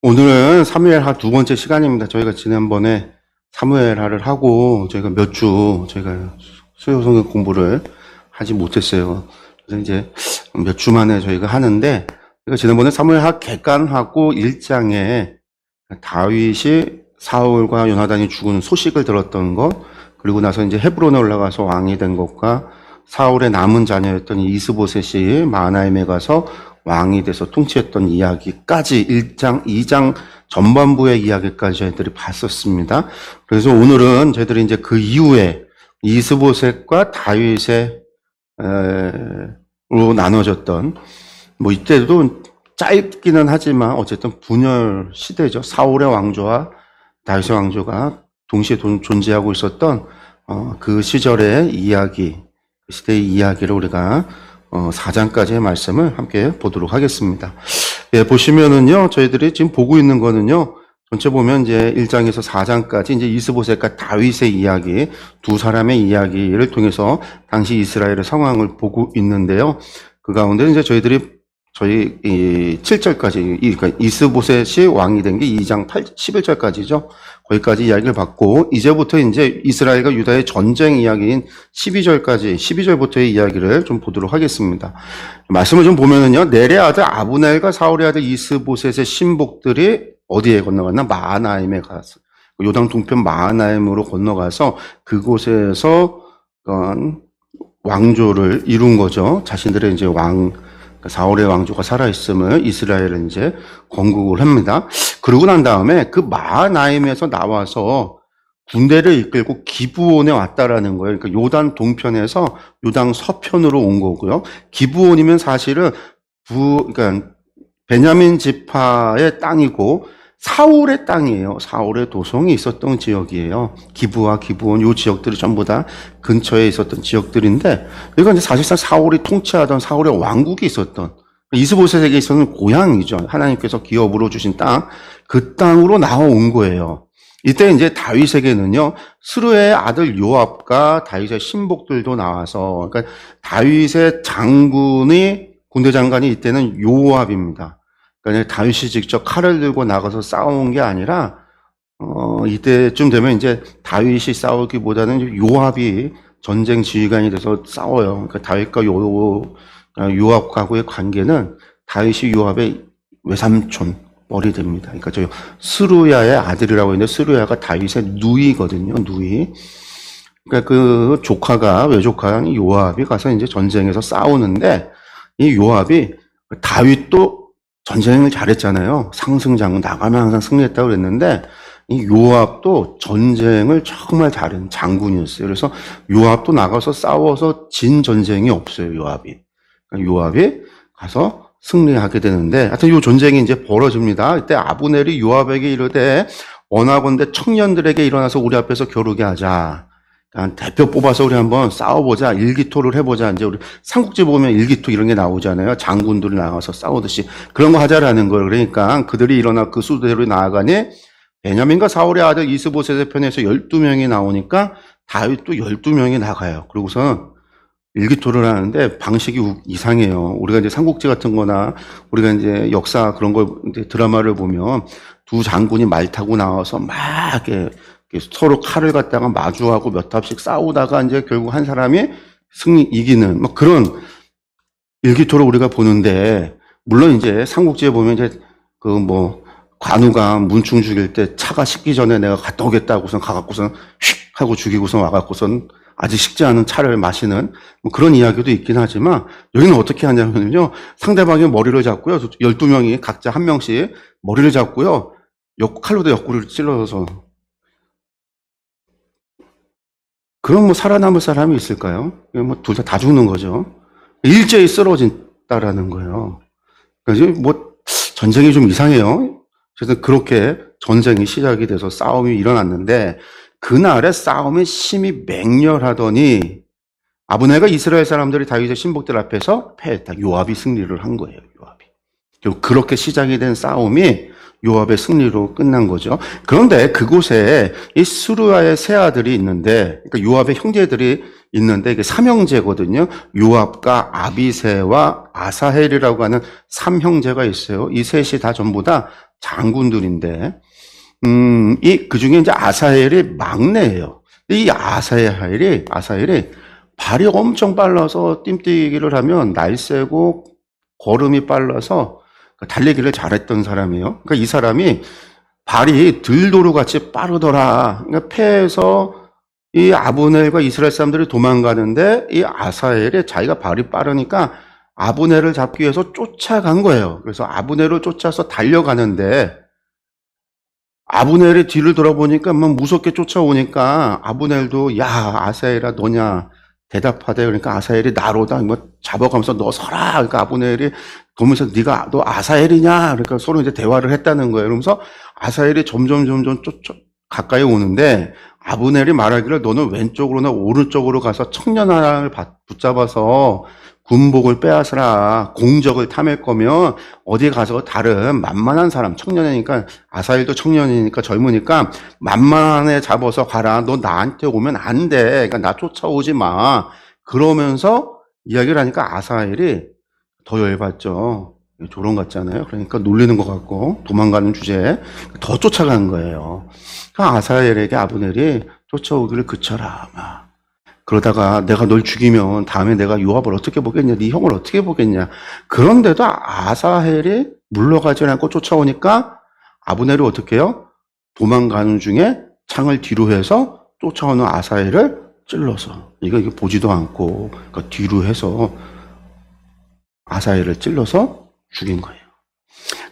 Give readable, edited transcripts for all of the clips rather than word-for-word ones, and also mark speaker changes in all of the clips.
Speaker 1: 오늘은 사무엘하 두 번째 시간입니다. 저희가 지난번에 사무엘하를 하고 저희가 저희가 수요 성경 공부를 하지 못했어요. 그래서 이제 몇 주 만에 저희가 하는데, 저희가 지난번에 사무엘하 객관하고 1장에 다윗이 사울과 요나단이 죽은 소식을 들었던 것, 그리고 나서 이제 헤브론에 올라가서 왕이 된 것과 사울의 남은 자녀였던 이스보셋이 마하나임에 가서 왕이 돼서 통치했던 이야기까지 1장, 2장 전반부의 이야기까지 저희들이 봤었습니다. 그래서 오늘은 저희들이 이제 그 이후에 이스보셋과 다윗의 로 나눠졌던, 뭐 이때도 짧기는 하지만 어쨌든 분열 시대죠. 사울의 왕조와 다윗의 왕조가 동시에 존재하고 있었던 그 시절의 이야기, 그 시대의 이야기를 우리가 4장까지의 말씀을 함께 보도록 하겠습니다. 예, 보시면은요, 저희들이 지금 보고 있는 거는요, 전체 보면 이제 1장에서 4장까지 이제 이스보셋과 다윗의 이야기, 두 사람의 이야기를 통해서 당시 이스라엘의 상황을 보고 있는데요. 그 가운데 이제 저희 7절까지, 그러니까 이스보셋이 왕이 된 게 2장 11절까지죠. 거기까지 이야기를 받고, 이제부터 이제 이스라엘과 유다의 전쟁 이야기인 12절부터의 이야기를 좀 보도록 하겠습니다. 말씀을 좀 보면은요, 넬의 아들 아브넬과 사울의 아들 이스보셋의 신복들이 어디에 건너갔나? 마하나임에 갔어. 요단 동편 마하나임으로 건너가서 그곳에서 왕조를 이룬 거죠. 자신들의 이제 사울의 왕조가 살아있음을 이스라엘은 이제 건국을 합니다. 그러고 난 다음에 그 마하나임에서 나와서 군대를 이끌고 기브온에 왔다라는 거예요. 그러니까 요단 동편에서 요단 서편으로 온 거고요. 기브온이면 사실은 그러니까 베냐민 지파의 땅이고 사울의 땅이에요. 사울의 도성이 있었던 지역이에요. 기브와 기브온 요 지역들이 전부 다 근처에 있었던 지역들인데, 이건 이제 사실상 사울이 통치하던 사울의 왕국이 있었던, 이스보셋에게 있었던 고향이죠. 하나님께서 기업으로 주신 땅, 그 땅으로 나와온 거예요. 이때 이제 다윗에게는요, 스루의 아들 요압과 다윗의 신복들도 나와서, 그러니까 다윗의 군대 장관이 이때는 요압입니다. 그러니까 다윗이 직접 칼을 들고 나가서 싸운 게 아니라, 이때쯤 되면 이제 다윗이 싸우기보다는 요압이 전쟁 지휘관이 돼서 싸워요. 그러니까 다윗과 요압과의 관계는 다윗이 요압의 외삼촌, 머리 됩니다. 그러니까 저 스루야의 아들이라고 했는데, 스루야가 다윗의 누이거든요, 누이. 그러니까 그 외조카인 요압이 가서 이제 전쟁에서 싸우는데, 이 요압이 다윗도 전쟁을 잘했잖아요. 상승장군 나가면 항상 승리했다고 그랬는데, 이 요압도 전쟁을 정말 잘한 장군이었어요. 그래서 요압도 나가서 싸워서 진 전쟁이 없어요, 요압이. 그러니까 요압이 가서 승리하게 되는데, 하여튼 요 전쟁이 이제 벌어집니다. 이때 아브넬이 요압에게 이르되, 원하건대 청년들에게 일어나서 우리 앞에서 겨루게 하자. 대표 뽑아서 우리 한번 싸워보자. 일기토를 해보자. 이제 우리 삼국지 보면 일기토 이런 게 나오잖아요. 장군들이 나와서 싸우듯이. 그런 거 하자라는 거예요. 그러니까 그들이 일어나 그 수대로 나아가니 베냐민과 사울의 아들 이스보셋의 편에서 12명이 나오니까 다윗도 12명이 나가요. 그러고서 일기토를 하는데 방식이 이상해요. 우리가 이제 삼국지 같은 거나 우리가 이제 역사 그런 걸 드라마를 보면 두 장군이 말 타고 나와서 막 이렇게 서로 칼을 갖다가 마주하고 몇 합씩 싸우다가 이제 결국 한 사람이 이기는 뭐 그런 일기토를 우리가 보는데, 물론 이제 삼국지에 보면 이제 관우가 문충 죽일 때 차가 식기 전에 내가 갔다 오겠다고선 가갖고선 휙 하고 죽이고선 와갖고선 아직 식지 않은 차를 마시는 뭐 그런 이야기도 있긴 하지만, 여기는 어떻게 하냐면요, 상대방의 머리를 잡고요, 12명이 각자 한 명씩 머리를 잡고요, 칼로도 옆구리를 찔러서, 그럼 뭐 살아남을 사람이 있을까요? 뭐 둘 다 죽는 거죠. 일제히 쓰러진다라는 거예요. 그래서 뭐 전쟁이 좀 이상해요. 그래서 그렇게 전쟁이 시작이 돼서 싸움이 일어났는데, 그날의 싸움이 심히 맹렬하더니 아브넬과 이스라엘 사람들이 다윗의 신복들 앞에서 패했다. 요압이 승리를 한 거예요. 요압이. 그렇게 시작이 된 싸움이 요압의 승리로 끝난 거죠. 그런데 그곳에 이 스루야의 세 아들이 있는데, 그러니까 요압의 형제들이 있는데 이게 삼형제거든요. 요압과 아비새와 아사헬이라고 하는 삼형제가 있어요. 이 셋이 다 전부 다 장군들인데, 그 중에 이제 아사헬이 막내예요. 이 아사헬이 발이 엄청 빨라서 띰뛰기를 하면 날쌔고 걸음이 빨라서 달리기를 잘했던 사람이에요. 그러니까 이 사람이 발이 들도루같이 빠르더라. 그러니까 패해서 이 아브넬과 이스라엘 사람들이 도망가는데 이 아사헬이 자기가 발이 빠르니까 아브넬을 잡기 위해서 쫓아간 거예요. 그래서 아브넬을 쫓아서 달려가는데 아브넬이 뒤를 돌아보니까 막 무섭게 쫓아오니까 아브넬도 야 아사헬아 너냐 대답하대. 그러니까 아사헬이 나로다 뭐 잡아가면서 너 서라. 그러니까 아브넬이 보면서 네가 너 아사헬이냐. 그러니까 서로 이제 대화를 했다는 거예요. 그러면서 아사헬이 점점 가까이 오는데 아브넬이 말하기를 너는 왼쪽으로나 오른쪽으로 가서 청년 하나를 붙잡아서 군복을 빼앗으라. 공적을 탐할 거면 어디 가서 다른 만만한 사람, 청년이니까 아사헬도 청년이니까 젊으니까 만만한 애 잡아서 가라. 너 나한테 오면 안 돼. 그러니까 나 쫓아오지 마. 그러면서 이야기를 하니까 아사헬이 더 열받죠. 조롱 같잖아요. 그러니까 놀리는 것 같고 도망가는 주제에 더 쫓아간 거예요. 그러니까 아사헬에게 아브넬이 쫓아오기를 그쳐라. 막. 그러다가 내가 널 죽이면 다음에 내가 요압을 어떻게 보겠냐, 네 형을 어떻게 보겠냐. 그런데도 아사헬이 물러가지 않고 쫓아오니까 아브넬이 어떻게 해요? 도망가는 중에 창을 뒤로 해서 쫓아오는 아사헬을 찔러서 이거 보지도 않고 그러니까 뒤로 해서 아사헬을 찔러서 죽인 거예요.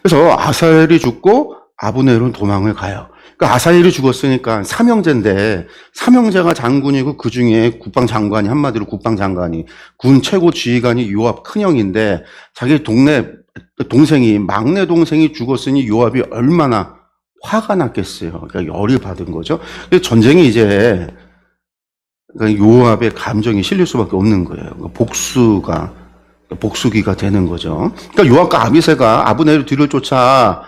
Speaker 1: 그래서 아사헬이 죽고 아브넬은 도망을 가요. 그러니까 아사헬이 죽었으니까 삼형제인데 삼형제가 장군이고 그 중에 국방장관이 한마디로 국방장관이 군 최고 지휘관이 요압 큰형인데 자기 동생이 막내 동생이 죽었으니 요압이 얼마나 화가 났겠어요. 그러니까 열이 받은 거죠. 그래서 전쟁이 이제 그러니까 요압의 감정이 실릴 수밖에 없는 거예요. 그러니까 복수기가 되는 거죠. 그러니까 요압과 아비새가 아브넬을 뒤를 쫓아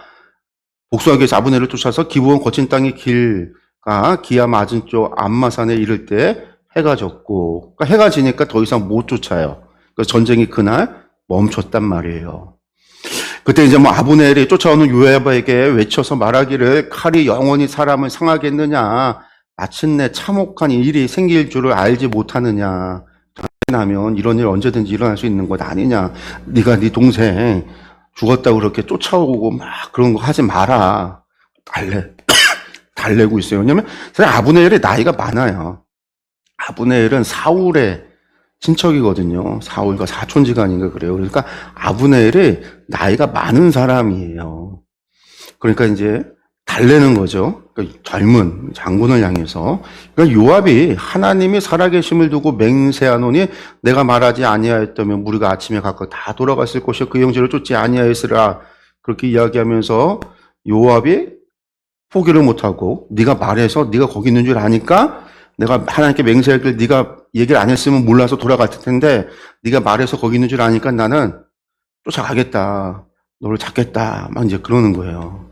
Speaker 1: 복수하기 위해서 아브넬을 쫓아서 기브온 거친 땅의 길가 기아 맞은 쪽 암마산에 이를 때 해가 졌고, 그러니까 해가 지니까 더 이상 못 쫓아요. 그래서 전쟁이 그날 멈췄단 말이에요. 그때 이제 뭐 아브넬이 쫓아오는 요압에게 외쳐서 말하기를 칼이 영원히 사람을 상하겠느냐, 마침내 참혹한 일이 생길 줄을 알지 못하느냐, 하면 이런 일 언제든지 일어날 수 있는 것 아니냐, 네가 네 동생 죽었다고 그렇게 쫓아오고 막 그런 거 하지 마라. 달래고 있어요. 왜냐면 사실 아브넬이 나이가 많아요. 아브넬은 사울의 친척이거든요. 사울과 사촌지간인가 그래요. 그러니까 아브넬이 나이가 많은 사람이에요. 그러니까 이제 달래는 거죠. 그러니까 젊은 장군을 향해서. 그러니까 요압이 하나님이 살아계심을 두고 맹세하노니 내가 말하지 아니하였다면 무리가 아침에 각각 다 돌아갔을 것이요 그 형제를 쫓지 아니하였으라. 그렇게 이야기하면서 요압이 포기를 못하고 네가 말해서 네가 거기 있는 줄 아니까 내가 하나님께 맹세하길 네가 얘기를 안 했으면 몰라서 돌아갔을 텐데 네가 말해서 거기 있는 줄 아니까 나는 쫓아가겠다. 너를 잡겠다. 막 이제 그러는 거예요.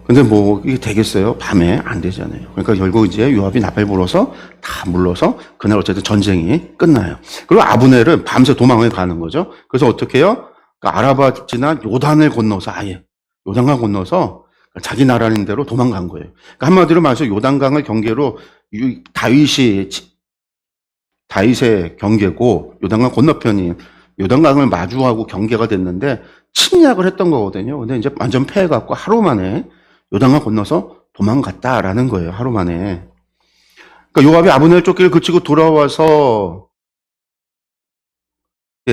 Speaker 1: 근데 뭐 이게 되겠어요? 밤에 안 되잖아요. 그러니까 결국 이제 요압이 나팔 불어서 다 물러서 그날 어쨌든 전쟁이 끝나요. 그리고 아브넬은 밤새 도망을 가는 거죠. 그래서 어떻게 해요? 그러니까 아라바 지나 요단을 건너서 아예 요단강 건너서 자기 나라인 대로 도망간 거예요. 그러니까 한마디로 말해서 요단강을 경계로 다윗의 경계고 요단강 건너편이 요단강을 마주하고 경계가 됐는데 침략을 했던 거거든요. 근데 이제 완전 패해갖고 하루 만에 요단강 건너서 도망갔다라는 거예요. 하루 만에. 그러니까 요압이 아브넬 쫓기를 그치고 돌아와서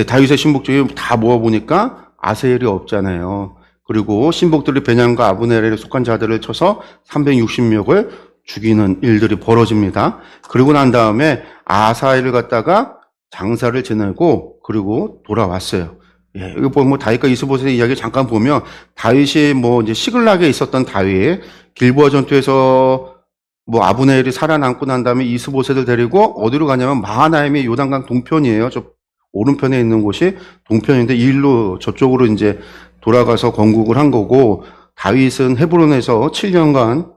Speaker 1: 다윗의 신복들이 다 모아보니까 아사헬이 없잖아요. 그리고 신복들이 베냐민과 아브넬에 속한 자들을 쳐서 360명을 죽이는 일들이 벌어집니다. 그리고 난 다음에 아사헬을 갖다가 장사를 지내고 그리고 돌아왔어요. 예, 이거 뭐 다윗과 이스보셋의 이야기 잠깐 보면 다윗이 뭐 이제 시글락에 있었던 다윗, 길보아 전투에서 뭐 아브넬이 살아남고 난 다음에 이스보셋을 데리고 어디로 가냐면 마하나임의 요단강 동편이에요. 저 오른편에 있는 곳이 동편인데 이 일로 저쪽으로 이제 돌아가서 건국을 한 거고 다윗은 헤브론에서 7년간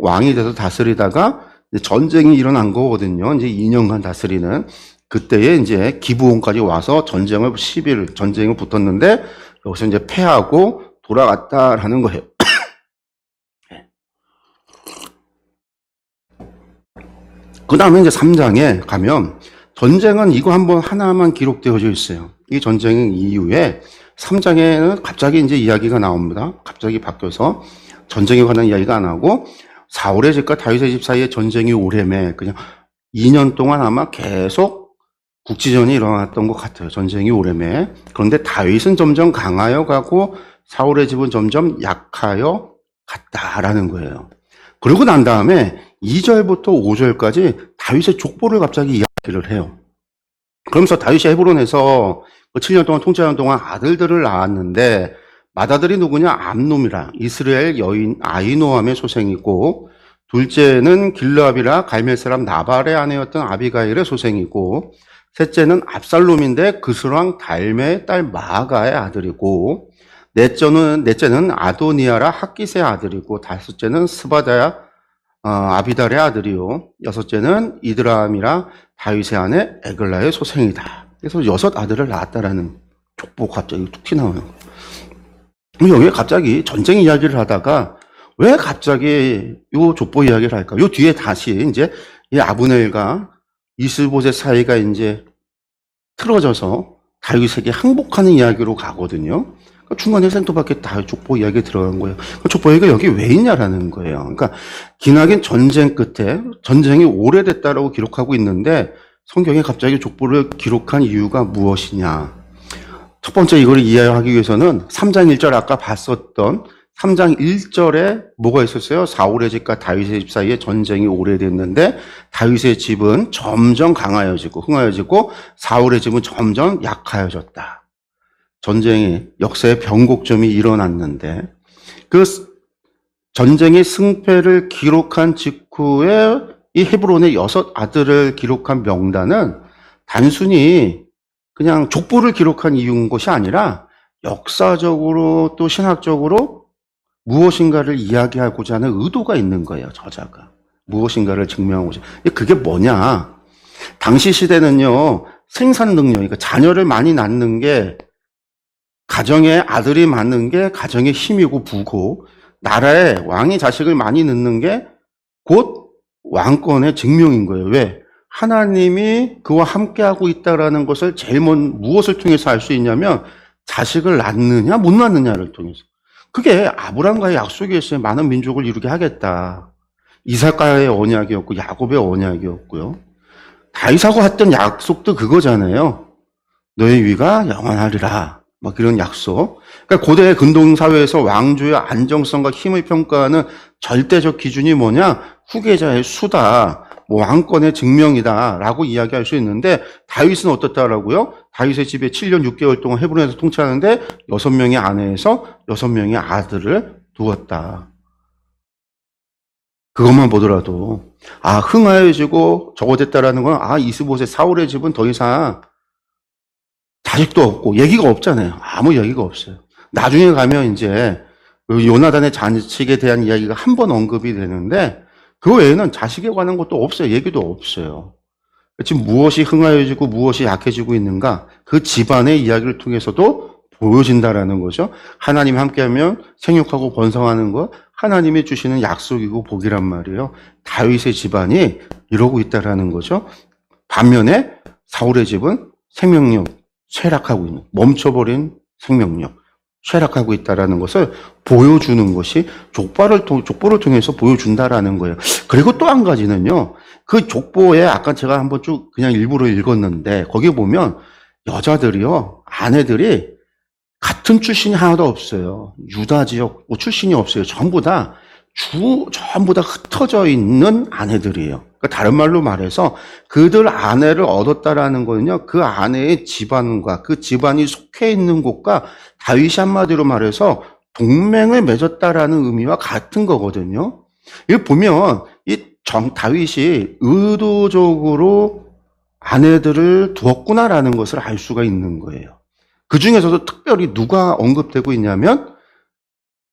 Speaker 1: 왕이 돼서 다스리다가 전쟁이 일어난 거거든요. 이제 2년간 다스리는. 그때에 이제 기브온까지 와서 전쟁을 10일 전쟁을 붙었는데 여기서 이제 패하고 돌아갔다라는 거예요. 그 다음에 이제 3장에 가면 전쟁은 이거 한번 하나만 기록되어져 있어요. 이 전쟁 이후에 3장에는 갑자기 이제 이야기가 나옵니다. 갑자기 바뀌어서 전쟁에 관한 이야기가 안 하고 사울의 집과 다윗의 집 사이에 전쟁이 오래매 그냥 2년 동안 아마 계속 국지전이 일어났던 것 같아요. 전쟁이 오래매. 그런데 다윗은 점점 강하여 가고 사울의 집은 점점 약하여 갔다라는 거예요. 그러고 난 다음에 2절부터 5절까지 다윗의 족보를 갑자기 이야기를 해요. 그러면서 다윗이 헤브론에서 7년 동안 통치하는 동안 아들들을 낳았는데 맏아들이 누구냐? 암놈이라 이스라엘 여인 아히노함의 소생이고 둘째는 길르압이라 갈멜 사람 나발의 아내였던 아비가일의 소생이고 셋째는 압살롬인데 그스왕 달메의 딸 마아가의 아들이고 넷째는 아도니아라 핫깃의 아들이고 다섯째는 스바다야 아비달의 아들이요 여섯째는 이드람이라 다윗의 아내 에글라의 소생이다. 그래서 6 아들을 낳았다라는 족보가 갑자기 툭 튀나오는 거예요. 여기에 갑자기 전쟁 이야기를 하다가 왜 갑자기 요 족보 이야기를 할까? 요 뒤에 다시 이제 이 아브넬과 이스보셋 사이가 이제 틀어져서 다윗에게 항복하는 이야기로 가거든요. 그러니까 중간에 생뚱맞게 다 족보 이야기에 들어간 거예요. 족보 이야기가 여기 왜 있냐라는 거예요. 그러니까 기나긴 전쟁 끝에 전쟁이 오래됐다라고 기록하고 있는데 성경에 갑자기 족보를 기록한 이유가 무엇이냐. 첫 번째 이걸 이해하기 위해서는 3장 1절 아까 봤었던 3장 1절에 뭐가 있었어요? 사울의 집과 다윗의 집 사이에 전쟁이 오래됐는데 다윗의 집은 점점 강하여지고 흥하여지고 사울의 집은 점점 약하여졌다. 전쟁이 역사의 변곡점이 일어났는데 그 전쟁의 승패를 기록한 직후에 이 헤브론의 6 아들을 기록한 명단은 단순히 그냥 족보를 기록한 이유인 것이 아니라 역사적으로 또 신학적으로 무엇인가를 이야기하고자 하는 의도가 있는 거예요, 저자가. 무엇인가를 증명하고자. 그게 뭐냐? 당시 시대는요, 생산 능력, 그러니까 자녀를 많이 낳는 게, 가정에 아들이 많은 게 가정의 힘이고 부고, 나라에 왕이 자식을 많이 낳는 게 곧 왕권의 증명인 거예요. 왜? 하나님이 그와 함께하고 있다는 것을 제일 먼저 무엇을 통해서 알 수 있냐면, 자식을 낳느냐, 못 낳느냐를 통해서. 그게 아브라함과의 약속이었어요. 많은 민족을 이루게 하겠다. 이삭과의 언약이었고 야곱의 언약이었고요. 다윗하고 했던 약속도 그거잖아요. 너의 위가 영원하리라. 막 이런 약속. 그러니까 고대 근동 사회에서 왕조의 안정성과 힘을 평가하는 절대적 기준이 뭐냐? 후계자의 수다. 뭐 왕권의 증명이다라고 이야기할 수 있는데 다윗은 어떻다라고요? 다윗의 집에 7년 6개월 동안 헤브론에서 통치하는데 6명의 아내에서 6명의 아들을 두었다. 그것만 보더라도 흥하여지고 저거 됐다라는 건 이스보셋 사울의 집은 더 이상 자식도 없고 얘기가 없잖아요. 아무 얘기가 없어요. 나중에 가면 이제 요나단의 잔치에 대한 이야기가 한 번 언급이 되는데 그 외에는 자식에 관한 것도 없어요. 얘기도 없어요. 지금 무엇이 흥하여지고 무엇이 약해지고 있는가? 그 집안의 이야기를 통해서도 보여진다라는 거죠. 하나님 함께하면 생육하고 번성하는 것, 하나님이 주시는 약속이고 복이란 말이에요. 다윗의 집안이 이러고 있다라는 거죠. 반면에 사울의 집은 생명력 쇠락하고 있는, 멈춰버린 생명력. 쇠락하고 있다라는 것을 보여주는 것이 족보를 통해서 보여준다라는 거예요. 그리고 또 한 가지는요, 그 족보에 아까 제가 한번 쭉 그냥 일부러 읽었는데, 거기 보면 여자들이요, 아내들이 같은 출신이 하나도 없어요. 유다 지역 출신이 없어요. 전부 다 흩어져 있는 아내들이에요. 그러니까 다른 말로 말해서 그들 아내를 얻었다라는 거는요, 그 아내의 집안과 그 집안이 속해 있는 곳과 다윗이 한마디로 말해서 동맹을 맺었다라는 의미와 같은 거거든요. 이거 보면 다윗이 의도적으로 아내들을 두었구나라는 것을 알 수가 있는 거예요. 그 중에서도 특별히 누가 언급되고 있냐면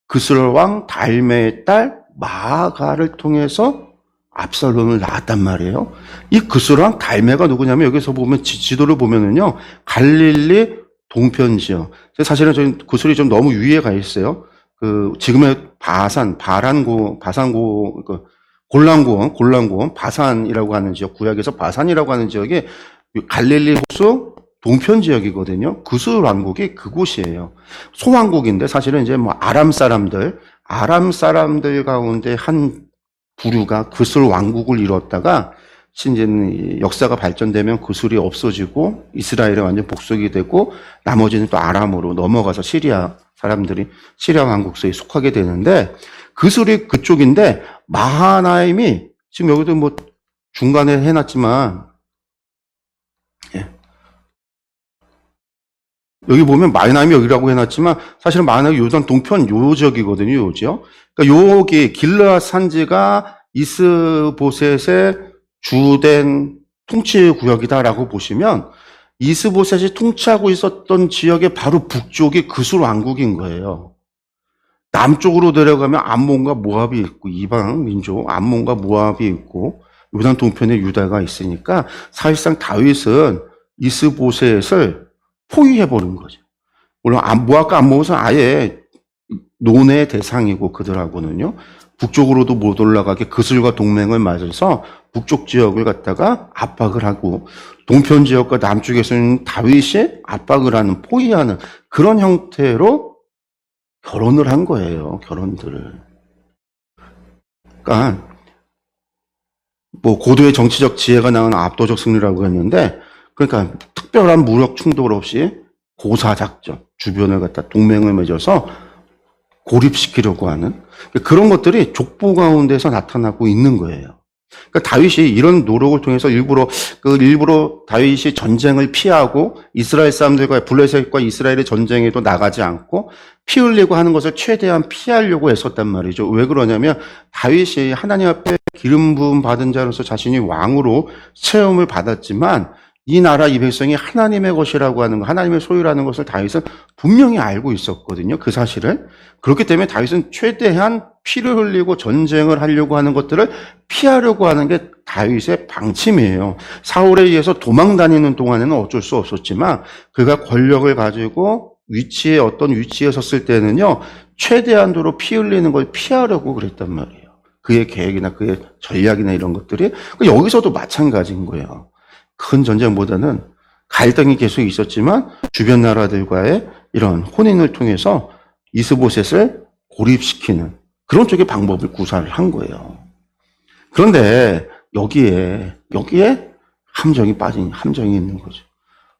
Speaker 1: 그스왕 달메의 딸 마아가를 통해서 압살롬을 낳았단 말이에요. 이 그스랑 달메가 누구냐면 여기서 보면 지도를 보면은요, 갈릴리 동편 지역. 사실은 저희 그술이 좀 너무 위에 가 있어요. 그 지금의 바산고, 그 골란고원, 바산이라고 하는 지역, 구약에서 바산이라고 하는 지역이 갈릴리 호수 동편 지역이거든요. 그술 왕국이 그곳이에요. 소왕국인데 사실은 이제 뭐 아람 사람들 가운데 한 부류가 그술 왕국을 이뤘다가 이제 역사가 발전되면 그술이 없어지고 이스라엘에 완전 복속이 되고 나머지는 또 아람으로 넘어가서 시리아 사람들이 시리아 왕국서에 속하게 되는데 그술이 그쪽인데 마하나임이 지금 여기도 뭐 중간에 해놨지만 여기 보면 마하나임이 여기라고 해놨지만 사실은 마하나임이 요단 동편 요 지역이거든요. 요 지역. 그러니까 여기 길르앗 산지가 이스보셋의 주된 통치 구역이다라고 보시면 이스보셋이 통치하고 있었던 지역의 바로 북쪽이 그술 왕국인 거예요. 남쪽으로 내려가면 암몬과 모압이 있고 이방 민족 암몬과 모압이 있고 요단 동편에 유다가 있으니까 사실상 다윗은 이스보셋을 포위해버린 거죠. 물론 모압과 암몬은 아예 논의 대상이고 그들하고는요. 북쪽으로도 못 올라가게 그술과 동맹을 맺어서 북쪽 지역을 갖다가 압박을 하고 동편 지역과 남쪽에서는 다윗이 압박을 하는 포위하는 그런 형태로 결혼을 한 거예요. 결혼들을. 그러니까 뭐 고도의 정치적 지혜가 나온 압도적 승리라고 했는데 그러니까 특별한 무력 충돌 없이 고사작전 주변을 갖다 동맹을 맺어서 고립시키려고 하는 그런 것들이 족보 가운데서 나타나고 있는 거예요. 그러니까 다윗이 이런 노력을 통해서 일부러 다윗이 전쟁을 피하고 이스라엘 사람들과 블레셋과 이스라엘의 전쟁에도 나가지 않고 피 흘리고 하는 것을 최대한 피하려고 애썼단 말이죠. 왜 그러냐면 다윗이 하나님 앞에 기름 부음 받은 자로서 자신이 왕으로 체험을 받았지만 이 나라 이 백성이 하나님의 것이라고 하는 거, 하나님의 소유라는 것을 다윗은 분명히 알고 있었거든요. 그 사실을. 그렇기 때문에 다윗은 최대한 피를 흘리고 전쟁을 하려고 하는 것들을 피하려고 하는 게 다윗의 방침이에요. 사울에 의해서 도망 다니는 동안에는 어쩔 수 없었지만 그가 권력을 가지고 어떤 위치에 섰을 때는요. 최대한도로 피 흘리는 걸 피하려고 그랬단 말이에요. 그의 계획이나 그의 전략이나 이런 것들이 여기서도 마찬가지인 거예요. 큰 전쟁보다는 갈등이 계속 있었지만 주변 나라들과의 이런 혼인을 통해서 이스보셋을 고립시키는 그런 쪽의 방법을 구사를 한 거예요. 그런데 여기에 함정이 있는 거죠.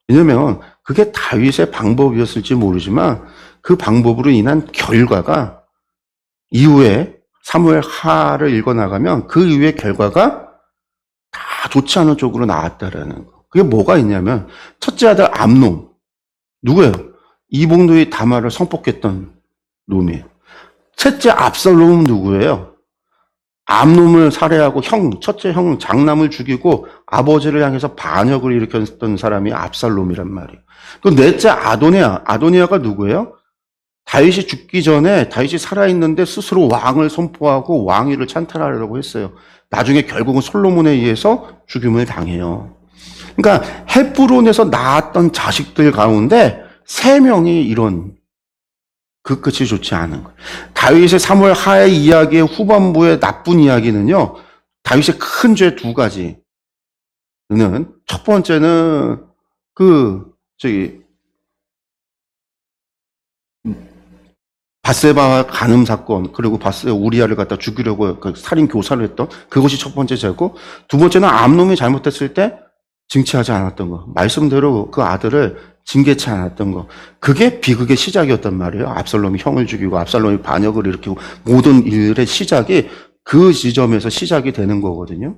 Speaker 1: 왜냐면 그게 다윗의 방법이었을지 모르지만 그 방법으로 인한 결과가 이후에 사무엘 하를 읽어나가면 그 이후의 결과가 다 좋지 않은 쪽으로 나왔다라는 거. 그게 뭐가 있냐면 첫째 아들 암논 누구예요? 이복누이 다말을 성폭했던 놈이에요. 셋째 압살롬은 누구예요? 암논을 살해하고 첫째 형 장남을 죽이고 아버지를 향해서 반역을 일으켰던 사람이 압살롬이란 말이에요. 그 넷째 아도니아가 누구예요? 다윗이 죽기 전에 다윗이 살아있는데 스스로 왕을 선포하고 왕위를 찬탈하려고 했어요. 나중에 결국은 솔로몬에 의해서 죽임을 당해요. 그러니까 헤브론에서 낳았던 자식들 가운데 3명이 이런 그 끝이 좋지 않은 거예요. 다윗의 사무엘 하의 이야기의 후반부의 나쁜 이야기는요. 다윗의 큰 죄 2가지는 첫 번째는 바세바와 간음 사건, 그리고 우리아를 갖다 죽이려고 살인 교사를 했던 그것이 첫 번째 죄고, 두 번째는 암놈이 잘못했을 때 징치하지 않았던 거. 말씀대로 그 아들을 징계치 않았던 거. 그게 비극의 시작이었단 말이에요. 압살롬이 형을 죽이고 압살롬이 반역을 일으키고 모든 일의 시작이 그 지점에서 시작이 되는 거거든요.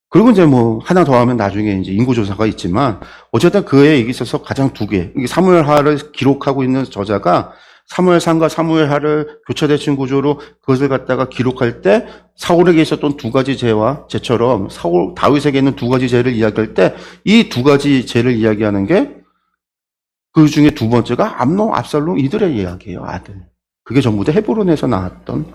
Speaker 1: 그리고 이제 뭐 하나 더 하면 나중에 이제 인구조사가 있지만 어쨌든 그에 있어서 가장 2개. 이게 사무엘하를 기록하고 있는 저자가 사무엘상과 사무엘하를 교차대칭 구조로 그것을 갖다가 기록할 때 사울에게 있었던 2가지 죄와 죄처럼 다윗에게 있는 2가지 죄를 이야기할 때 이 2가지 죄를 이야기하는 게 그 중에 2번째가 암논, 압살롬 이들의 이야기예요. 아들. 그게 전부 다 헤브론에서 나왔던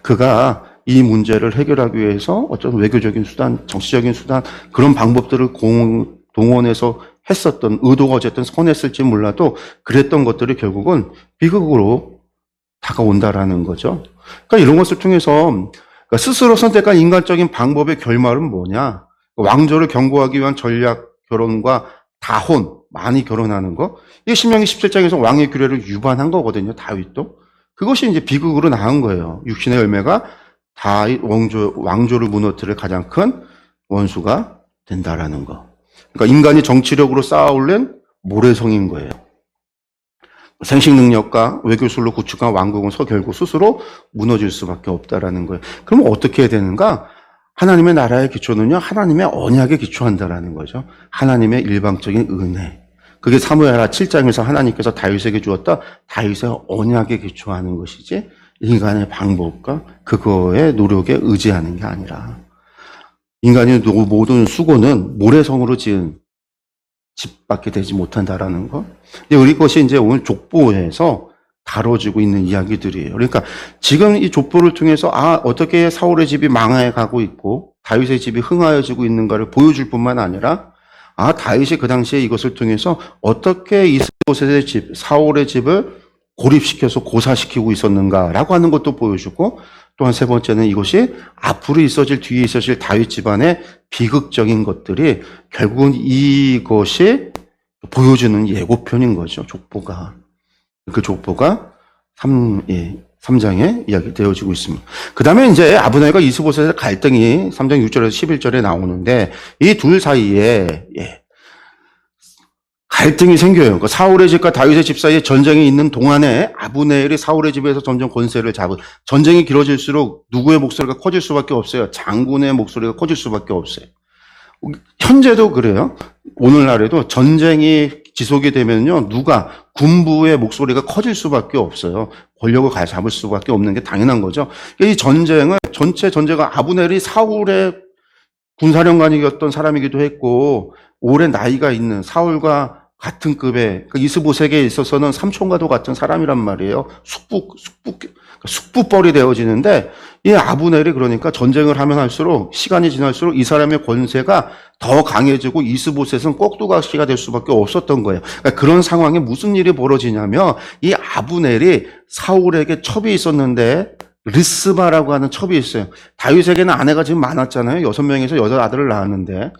Speaker 1: 그가 이 문제를 해결하기 위해서 어떤 외교적인 수단, 정치적인 수단, 그런 방법들을 동원해서 했었던, 의도가 어쨌든 선했을지 몰라도 그랬던 것들이 결국은 비극으로 다가온다라는 거죠. 그러니까 이런 것을 통해서 그러니까 스스로 선택한 인간적인 방법의 결말은 뭐냐? 왕조를 경고하기 위한 전략 결혼과 다혼, 많이 결혼하는 거. 이게 신명기 17장에서 왕의 규례를 위반한 거거든요, 다윗도. 그것이 이제 비극으로 나온 거예요. 육신의 열매가 다윗 왕조를 무너뜨릴 가장 큰 원수가 된다라는 거. 그러니까 인간이 정치력으로 쌓아올린 모래성인 거예요. 생식 능력과 외교술로 구축한 왕국은 결국 스스로 무너질 수밖에 없다라는 거예요. 그럼 어떻게 해야 되는가? 하나님의 나라의 기초는요, 하나님의 언약에 기초한다라는 거죠. 하나님의 일방적인 은혜. 그게 사무엘하 7장에서 하나님께서 다윗에게 주었다 다윗의 언약에 기초하는 것이지 인간의 방법과 그거의 노력에 의지하는 게 아니라 인간의 모든 수고는 모래성으로 지은 집밖에 되지 못한다라는 거. 우리 것이 이제 오늘 족보에서 다뤄지고 있는 이야기들이에요. 그러니까 지금 이 족보를 통해서 어떻게 사울의 집이 망해가고 있고 다윗의 집이 흥하여지고 있는가를 보여줄 뿐만 아니라 다윗이 그 당시에 이것을 통해서 어떻게 이스보셋의 집, 사울의 집을 고립시켜서 고사시키고 있었는가라고 하는 것도 보여주고 또한 세 번째는 이것이 앞으로 뒤에 있어질 다윗 집안의 비극적인 것들이 결국은 이것이 보여주는 예고편인 거죠. 족보가. 그 족보가 3장에 이야기되어지고 있습니다. 그 다음에 이제 아브넬과 이스보셋의 갈등이 3장 6절에서 11절에 나오는데 이 둘 사이에 갈등이 생겨요. 그러니까 사울의 집과 다윗의 집 사이에 전쟁이 있는 동안에 아브넬이 사울의 집에서 점점 권세를 잡은 전쟁이 길어질수록 누구의 목소리가 커질 수밖에 없어요. 장군의 목소리가 커질 수밖에 없어요. 현재도 그래요. 오늘날에도 전쟁이 지속이 되면요, 군부의 목소리가 커질 수밖에 없어요. 권력을 잡을 수밖에 없는 게 당연한 거죠. 이 전쟁을, 전체 전쟁은 아브넬이 사울의 군사령관이었던 사람이기도 했고, 오랜 나이가 있는 사울과 같은 급의, 이스보셋에 있어서는 삼촌과도 같은 사람이란 말이에요. 숙부벌이 되어지는데, 이 아브넬이 그러니까 전쟁을 하면 할수록, 시간이 지날수록 이 사람의 권세가 더 강해지고 이스보셋은 꼭두각시가 될 수밖에 없었던 거예요. 그러니까 그런 상황에 무슨 일이 벌어지냐면, 이 아브넬이 사울에게 첩이 있었는데, 르스바라고 하는 첩이 있어요. 다윗에게는 아내가 지금 많았잖아요. 6명에서 8아들을 낳았는데,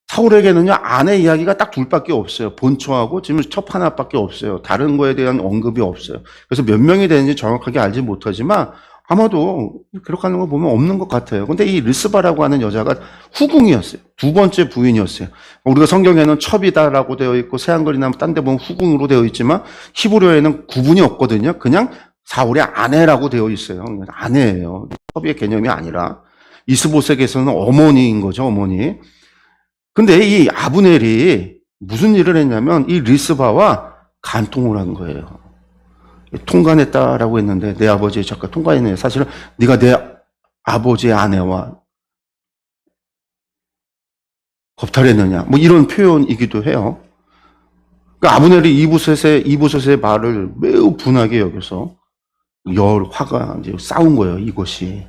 Speaker 1: 사울에게는요, 아내 이야기가 딱 둘밖에 없어요. 본초하고 지금 첩 하나밖에 없어요. 다른 거에 대한 언급이 없어요. 그래서 몇 명이 되는지 정확하게 알지 못하지만 아마도 기록하는 거 보면 없는 것 같아요. 근데 이 르스바라고 하는 여자가 후궁이었어요. 두 번째 부인이었어요. 우리가 성경에는 첩이다라고 되어 있고 새한글이나 딴 데 보면 후궁으로 되어 있지만 히브리어에는 구분이 없거든요. 그냥 사울의 아내라고 되어 있어요. 아내예요. 첩의 개념이 아니라. 이스보셋에서는 어머니인 거죠, 어머니. 근데 이 아브넬이 무슨 일을 했냐면 이 르스바와 간통을 한 거예요. 통간했다라고 했는데 내 아버지의 첩과 통간했네. 사실은 네가 내 아버지의 아내와 겁탈했느냐. 뭐 이런 표현이기도 해요. 그러니까 아브넬이 이보셋의 말을 매우 분하게 여겨서 화가 이제 싸운 거예요. 이것이.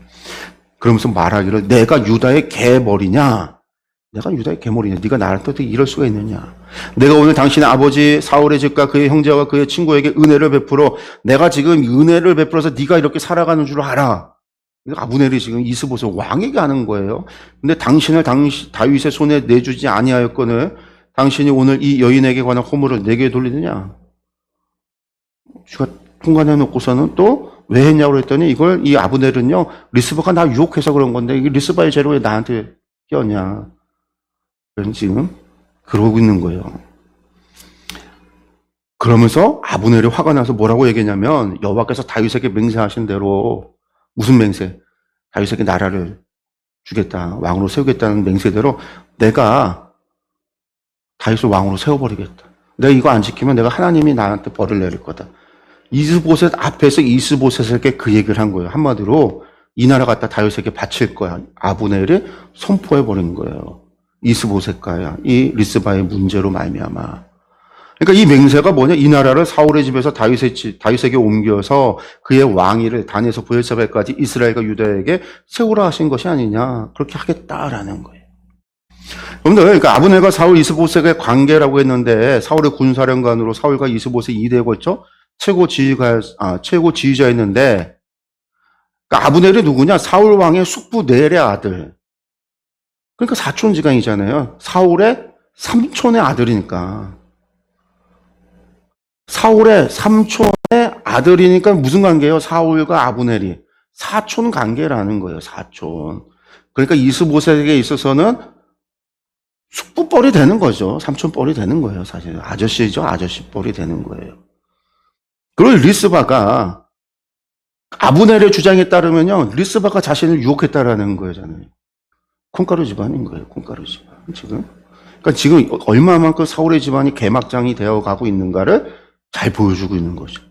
Speaker 1: 그러면서 말하기를 내가 유다의 개머리냐? 내가 유다의 개머리냐? 네가 나한테 어떻게 이럴 수가 있느냐? 내가 오늘 당신의 아버지 사울의 집과 그의 형제와 그의 친구에게 은혜를 베풀어 내가 지금 은혜를 베풀어서 네가 이렇게 살아가는 줄 알아. 아브넬이 지금 이스보셋 왕에게 하는 거예요. 근데 당신을 다윗의 손에 내주지 아니하였거늘 당신이 오늘 이 여인에게 관한 허물을 내게 돌리느냐? 쥐가 통관해 놓고서는 또 왜 했냐고 그랬더니 이걸 이 아브넬은요, 르스바가 나 유혹해서 그런 건데 이게 르스바의 죄로 왜 나한테 끼었냐? 지금 그러고 있는 거예요. 그러면서 아브넬이 화가 나서 뭐라고 얘기했냐면 여호와께서 다윗에게 맹세하신 대로 무슨 맹세? 다윗에게 나라를 주겠다, 왕으로 세우겠다는 맹세대로 내가 다윗을 왕으로 세워버리겠다. 내가 이거 안 지키면 내가 하나님이 나한테 벌을 내릴 거다. 이스보셋 앞에서 이스보셋에게 그 얘기를 한 거예요. 한마디로 이 나라 갖다 다윗에게 바칠 거야. 아브넬이 선포해버린 거예요. 이스보셋과 이 르스바의 문제로 말미암아. 그러니까 이 맹세가 뭐냐? 이 나라를 사울의 집에서 다윗에게 옮겨서 그의 왕위를 단에서 브엘세바까지 이스라엘과 유다에게 세우라 하신 것이 아니냐? 그렇게 하겠다라는 거예요. 여러분들, 그러니까 아브넬과 사울 이스보셋의 관계라고 했는데 사울의 군사령관으로 사울과 이스보셋 2대에 걸쳐 최고 지휘자였는데, 그러니까 아브넬이 누구냐? 사울 왕의 숙부 넬의 아들. 그러니까 사촌지간이잖아요. 사울의 삼촌의 아들이니까. 사울의 삼촌의 아들이니까 무슨 관계예요? 사울과 아브넬이. 사촌 관계라는 거예요. 사촌. 그러니까 이스보셋에게 있어서는 숙부뻘이 되는 거죠. 삼촌뻘이 되는 거예요. 사실 아저씨죠. 아저씨뻘이 되는 거예요. 그리고 리스바가 아브넬의 주장에 따르면요, 리스바가 자신을 유혹했다라는 거잖아요. 콩가루 집안인 거예요. 콩가루 집안. 지금. 그러니까 지금 얼마만큼 사울의 집안이 개막장이 되어 가고 있는가를 잘 보여주고 있는 거죠.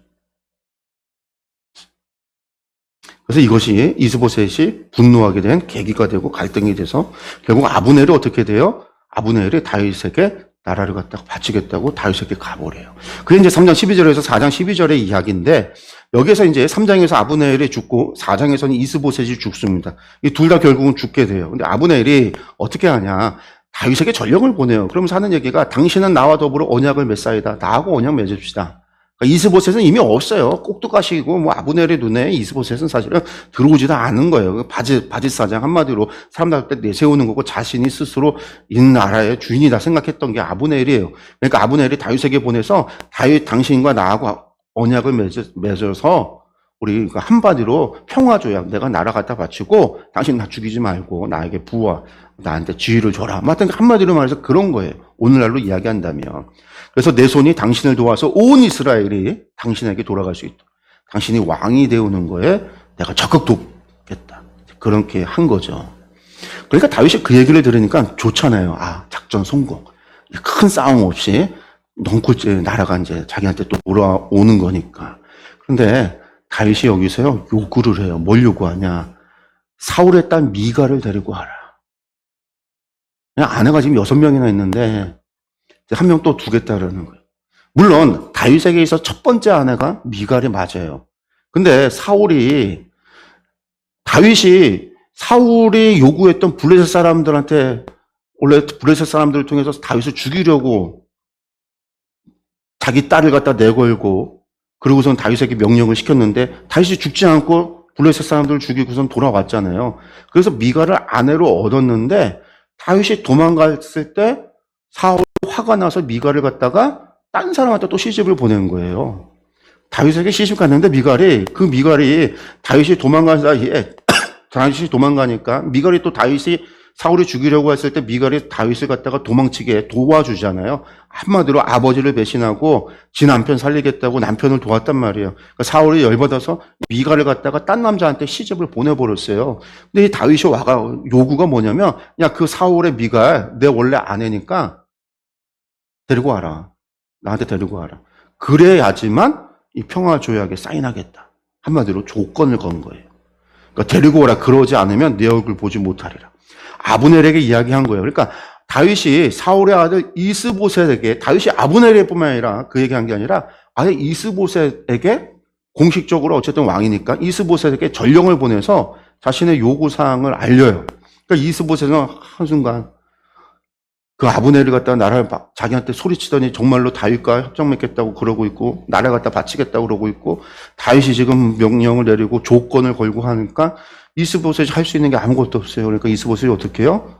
Speaker 1: 그래서 이것이 이스보셋이 분노하게 된 계기가 되고 갈등이 돼서 결국 아브넬이 어떻게 돼요? 아브넬이 다윗에게 나라를 갖다가 바치겠다고 다윗에게 가버려요. 그게 이제 3장 12절에서 4장 12절의 이야기인데, 여기서 이제 3장에서 아브넬이 죽고 4장에서는 이스보셋이 죽습니다. 이 둘 다 결국은 죽게 돼요. 근데 아브넬이 어떻게 하냐? 다윗에게 전령을 보내요. 그러면서 하는 얘기가, 당신은 나와 더불어 언약을 맺사이다. 나하고 언약 맺읍시다. 그러니까 이스보셋은 이미 없어요. 꼭두가시고 뭐 아브넬의 눈에 이스보셋은 사실은 들어오지도 않은 거예요. 바짓사장 한마디로 사람들 때 내세우는 거고, 자신이 스스로 이 나라의 주인이다 생각했던 게 아브넬이에요. 그러니까 아브넬이 다윗에게 보내서, 다윗 당신과 나하고 언약을 맺어서 우리 한마디로 평화조약, 내가 나라 갖다 바치고 당신 나 죽이지 말고 나에게 부와 나한테 지위를 줘라. 한마디로 말해서 그런 거예요. 오늘날로 이야기한다면. 그래서 내 손이 당신을 도와서 온 이스라엘이 당신에게 돌아갈 수 있다. 당신이 왕이 되오는 거에 내가 적극 돕겠다. 그렇게 한 거죠. 그러니까 다윗이 그 얘기를 들으니까 좋잖아요. 아, 작전 성공. 큰 싸움 없이 넝쿨째 나라가 이제 자기한테 또 돌아오는 거니까. 그런데 다윗이 여기서요, 요구를 해요. 뭘 요구하냐? 사울의 딸 미가를 데리고 와라. 그냥 아내가 지금 6명이나 있는데 한 명 또 두겠다라는 거예요. 물론 다윗에게 있어 첫 번째 아내가 미갈이 맞아요. 근데 사울이 요구했던 블레셋 사람들한테, 원래 블레셋 사람들을 통해서 다윗을 죽이려고 자기 딸을 갖다 내걸고, 그러고선 다윗에게 명령을 시켰는데 다윗이 죽지 않고 블레셋 사람들을 죽이고선 돌아왔잖아요. 그래서 미갈을 아내로 얻었는데, 다윗이 도망갔을 때 사울이 화가 나서 미갈을 갖다가 딴 사람한테 또 시집을 보낸 거예요. 다윗에게 시집 갔는데 그 미갈이 다윗이 도망간 사이에 다윗이 도망가니까 미갈이 또 사울이 죽이려고 했을 때 미갈이 다윗을 갖다가 도망치게 도와주잖아요. 한마디로 아버지를 배신하고 지 남편 살리겠다고 남편을 도왔단 말이에요. 그러니까 사울이 열받아서 미갈을 갖다가 딴 남자한테 시집을 보내버렸어요. 근데 이 다윗이 요구가 뭐냐면, 야, 그 사울의 미갈 내 원래 아내니까 데리고 와라. 나한테 데리고 와라. 그래야지만 이 평화조약에 사인하겠다. 한마디로 조건을 건 거예요. 그러니까 데리고 오라. 그러지 않으면 내 얼굴 보지 못하리라. 아브넬에게 이야기한 거예요. 그러니까 다윗이 사울의 아들 이스보셋에게, 다윗이 아브넬뿐만 아니라 그 얘기한 게 아니라 아예 이스보셋에게 공식적으로 어쨌든 왕이니까 이스보셋에게 전령을 보내서 자신의 요구사항을 알려요. 그러니까 이스보셋은 한순간 그 아브넬을 갖다가 나라를 자기한테 소리치더니 정말로 다윗과 협정 맺겠다고 그러고 있고, 나라 갖다 바치겠다고 그러고 있고, 다윗이 지금 명령을 내리고 조건을 걸고 하니까 이스보셋이 할 수 있는 게 아무것도 없어요. 그러니까 이스보셋이 어떻게 해요?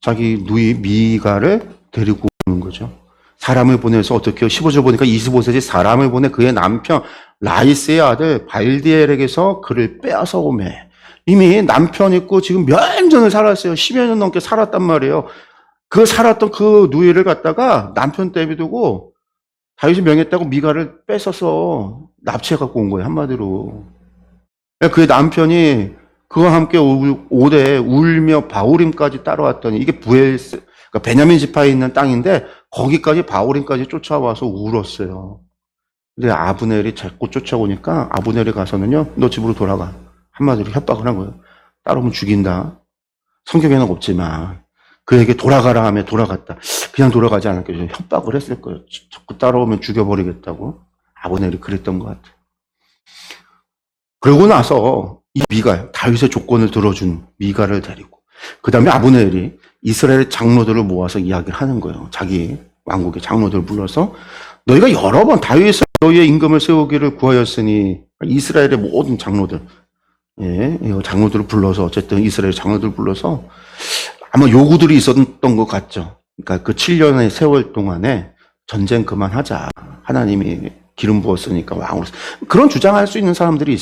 Speaker 1: 자기 누이 미가를 데리고 오는 거죠. 사람을 보내서 어떻게 해요? 15절 보니까 이스보셋이 사람을 보내 그의 남편 라이스의 아들 발디엘에게서 그를 빼앗아 오매. 이미 남편 있고 지금 몇 년 전을 살았어요. 10여 년 넘게 살았단 말이에요. 살았던 그 누이를 갖다가 남편 때려두고 다윗이 명했다고 미가를 뺏어서 납치해 갖고 온 거예요. 한마디로. 그의 남편이 그와 함께 오대 울며 바우림까지 따라왔더니, 이게 그러니까 베냐민 지파에 있는 땅인데 거기까지 바우림까지 쫓아와서 울었어요. 근데 아브넬이 자꾸 쫓아오니까 아브넬이 가서는요, 너 집으로 돌아가. 한마디로 협박을 한 거예요. 따라오면 죽인다. 성경에는 없지만 그에게 돌아가라 하며 돌아갔다. 그냥 돌아가지 않았겠죠. 협박을 했을 거예요. 자꾸 따라오면 죽여버리겠다고. 아브넬이 그랬던 것 같아요. 그러고 나서 이 미가, 다윗의 조건을 들어준 미가를 데리고 그 다음에 아브넬이 이스라엘 장로들을 모아서 이야기를 하는 거예요. 자기 왕국의 장로들을 불러서 너희가 여러 번 다윗을 너희의 임금을 세우기를 구하였으니 이스라엘의 모든 장로들, 장로들을 불러서 어쨌든 이스라엘 장로들을 불러서 아마 요구들이 있었던 것 같죠. 그러니까 그 7년의 세월 동안에 전쟁 그만하자. 하나님이 기름 부었으니까 왕으로. 그런 주장할 수 있는 사람들이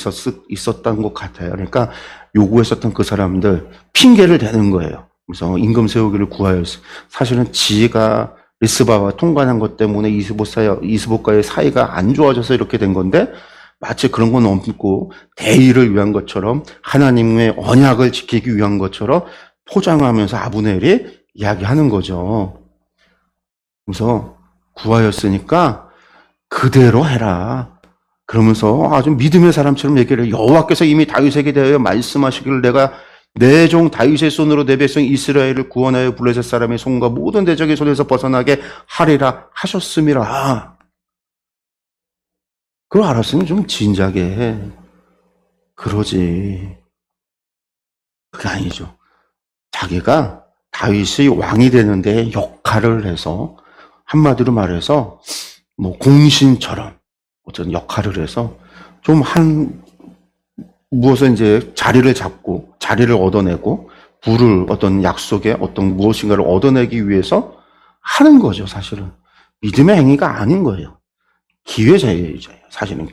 Speaker 1: 있었던 것 같아요. 그러니까 요구했었던 그 사람들 핑계를 대는 거예요. 그래서 임금 세우기를 구하였어. 사실은 지가 리스바와 통관한 것 때문에 이스봇과의 사이가 안 좋아져서 이렇게 된 건데 마치 그런 건 없고 대의를 위한 것처럼 하나님의 언약을 지키기 위한 것처럼 포장하면서 아브넬이 이야기하는 거죠. 그래서 구하였으니까 그대로 해라. 그러면서 아주 믿음의 사람처럼 얘기를 해요. 여호와께서 이미 다윗에게 대하여 말씀하시기를 내가 내 종 다윗의 손으로 내 백성 이스라엘을 구원하여 블레셋 사람의 손과 모든 대적의 손에서 벗어나게 하리라 하셨음이라. 그걸 알았으면 좀 진작에 해. 그러지. 그게 아니죠. 자기가 다윗이 왕이 되는데 역할을 해서 한마디로 말해서 뭐 공신처럼 어떤 역할을 해서 좀 무엇을 이제 자리를 잡고 자리를 얻어내고 부를 어떤 약속에 어떤 무엇인가를 얻어내기 위해서 하는 거죠. 사실은 믿음의 행위가 아닌 거예요. 기회자예요. 사실은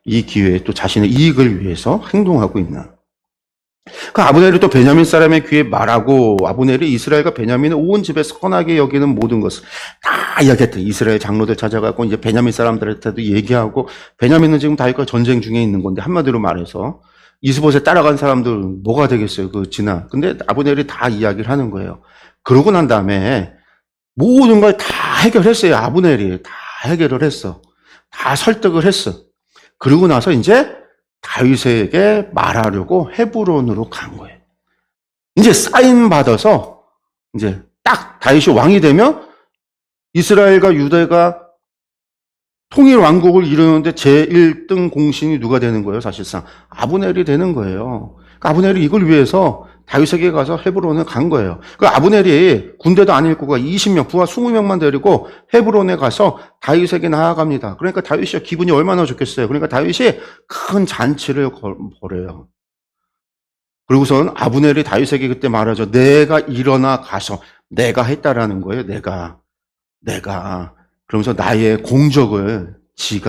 Speaker 1: 이 기회에 또 자신의 이익을 위해서 행동하고 있는. 그 아브넬이 또 베냐민 사람의 귀에 말하고 아브넬이 이스라엘과 베냐민을 온 집에 선하게 여기는 모든 것을 다 이야기했대. 이스라엘 장로들 찾아가고 이제 베냐민 사람들한테도 얘기하고 베냐민은 지금 다윗과 전쟁 중에 있는 건데 한마디로 말해서 이스봇에 따라간 사람들 뭐가 되겠어요? 근데 아브넬이 다 이야기를 하는 거예요. 그러고 난 다음에 모든 걸 다 해결했어요. 아브넬이 다 해결을 했어. 다 설득을 했어. 그러고 나서 이제 다윗에게 말하려고 헤브론으로 간 거예요. 이제 사인 받아서 이제 딱 다윗이 왕이 되면 이스라엘과 유다가 통일 왕국을 이루는데 제1등 공신이 누가 되는 거예요? 사실상 아브넬이 되는 거예요. 그러니까 아브넬이 이걸 위해서 다윗에게 가서 헤브론을 간 거예요. 그 아브넬이 군대도 안 읽고 가 20명, 부하 20명만 데리고 헤브론에 가서 다윗에게 나아갑니다. 그러니까 다윗이 기분이 얼마나 좋겠어요. 그러니까 다윗이 큰 잔치를 벌여요. 그리고선 아브넬이 다윗에게 그때 말하죠. 내가 일어나 가서 내가 했다라는 거예요. 내가. 그러면서 나의 공적을 지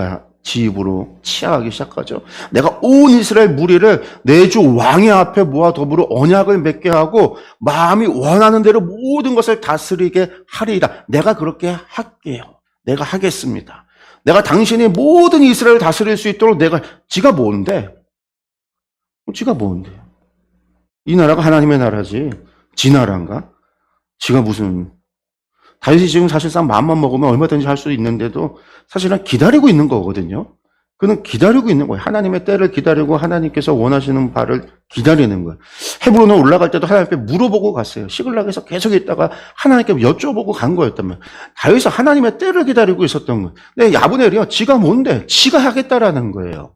Speaker 1: 입으로 치하하기 시작하죠. 내가 온 이스라엘 무리를 내 주 왕의 앞에 모아 더불어 언약을 맺게 하고 마음이 원하는 대로 모든 것을 다스리게 하리이다. 내가 그렇게 할게요. 내가 하겠습니다. 내가 당신이 모든 이스라엘을 다스릴 수 있도록 지가 뭔데? 이 나라가 하나님의 나라지. 지 나라인가? 지가 무슨 다윗이 지금 사실상 마음만 먹으면 얼마든지 할 수 있는데도 사실은 기다리고 있는 거거든요. 그는 기다리고 있는 거예요. 하나님의 때를 기다리고 하나님께서 원하시는 바를 기다리는 거예요. 헤브론에 올라갈 때도 하나님께 물어보고 갔어요. 시글락에서 계속 있다가 하나님께 여쭤보고 간 거였다면 다윗은 하나님의 때를 기다리고 있었던 거예요. 근데 아브넬이요. 지가 뭔데? 지가 하겠다라는 거예요.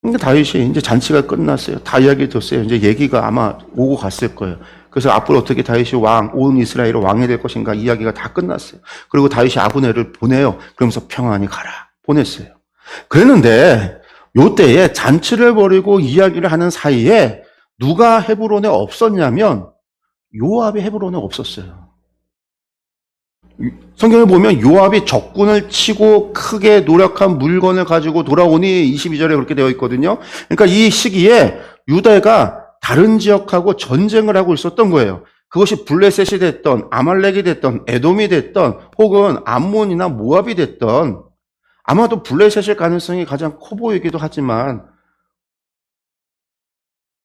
Speaker 1: 그러니까 다윗이 이제 잔치가 끝났어요. 다 이야기 됐어요. 이제 얘기가 아마 오고 갔을 거예요. 그래서 앞으로 어떻게 다윗이 온 이스라엘의 왕이 될 것인가 이야기가 다 끝났어요. 그리고 다윗이 아브넬을 보내요. 그러면서 평안히 가라. 보냈어요. 그랬는데 요때에 잔치를 벌이고 이야기를 하는 사이에 누가 헤브론에 없었냐면 요압이 헤브론에 없었어요. 성경에 보면 요압이 적군을 치고 크게 노력한 물건을 가지고 돌아오니 22절에 그렇게 되어 있거든요. 그러니까 이 시기에 유다가 다른 지역하고 전쟁을 하고 있었던 거예요. 그것이 블레셋이 됐던 아말렉이 됐던 에돔이 됐던 혹은 암몬이나 모압이 됐던 아마도 블레셋일 가능성이 가장 커 보이기도 하지만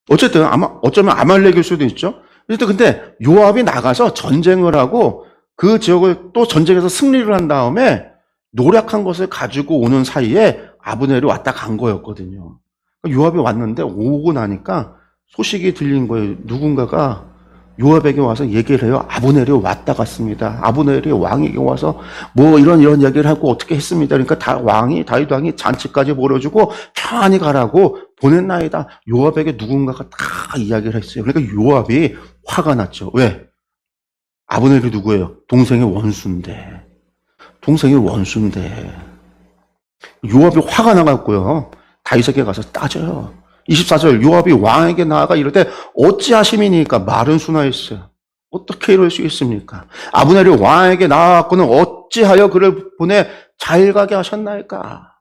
Speaker 1: 어쨌든 어쩌면 아말렉일 수도 있죠. 근데 요압이 나가서 전쟁을 하고 그 지역을 또 전쟁에서 승리를 한 다음에 노력한 것을 가지고 오는 사이에 아브넬이 왔다 간 거였거든요. 요압이 왔는데 오고 나니까 소식이 들린 거예요. 누군가가 요압에게 와서 얘기를 해요. 아브넬이 왔다 갔습니다. 아브넬이 왕에게 와서 뭐 이런 얘기를 하고 어떻게 했습니다. 그러니까 다윗 왕이 잔치까지 벌여주고 편안히 가라고 보냈나이다. 요압에게 누군가가 다 이야기를 했어요. 그러니까 요압이 화가 났죠. 왜? 아브넬이 누구예요? 동생의 원수인데. 요압이 화가 나갖고요. 다윗에게 가서 따져요. 24절 요압이 왕에게 나아가 이르되 어찌하심이니까? 말은 순하였어요. 어떻게 이럴 수 있습니까? 아브넬이 왕에게 나아가고는 어찌하여 그를 보내 잘 가게 하셨나이까?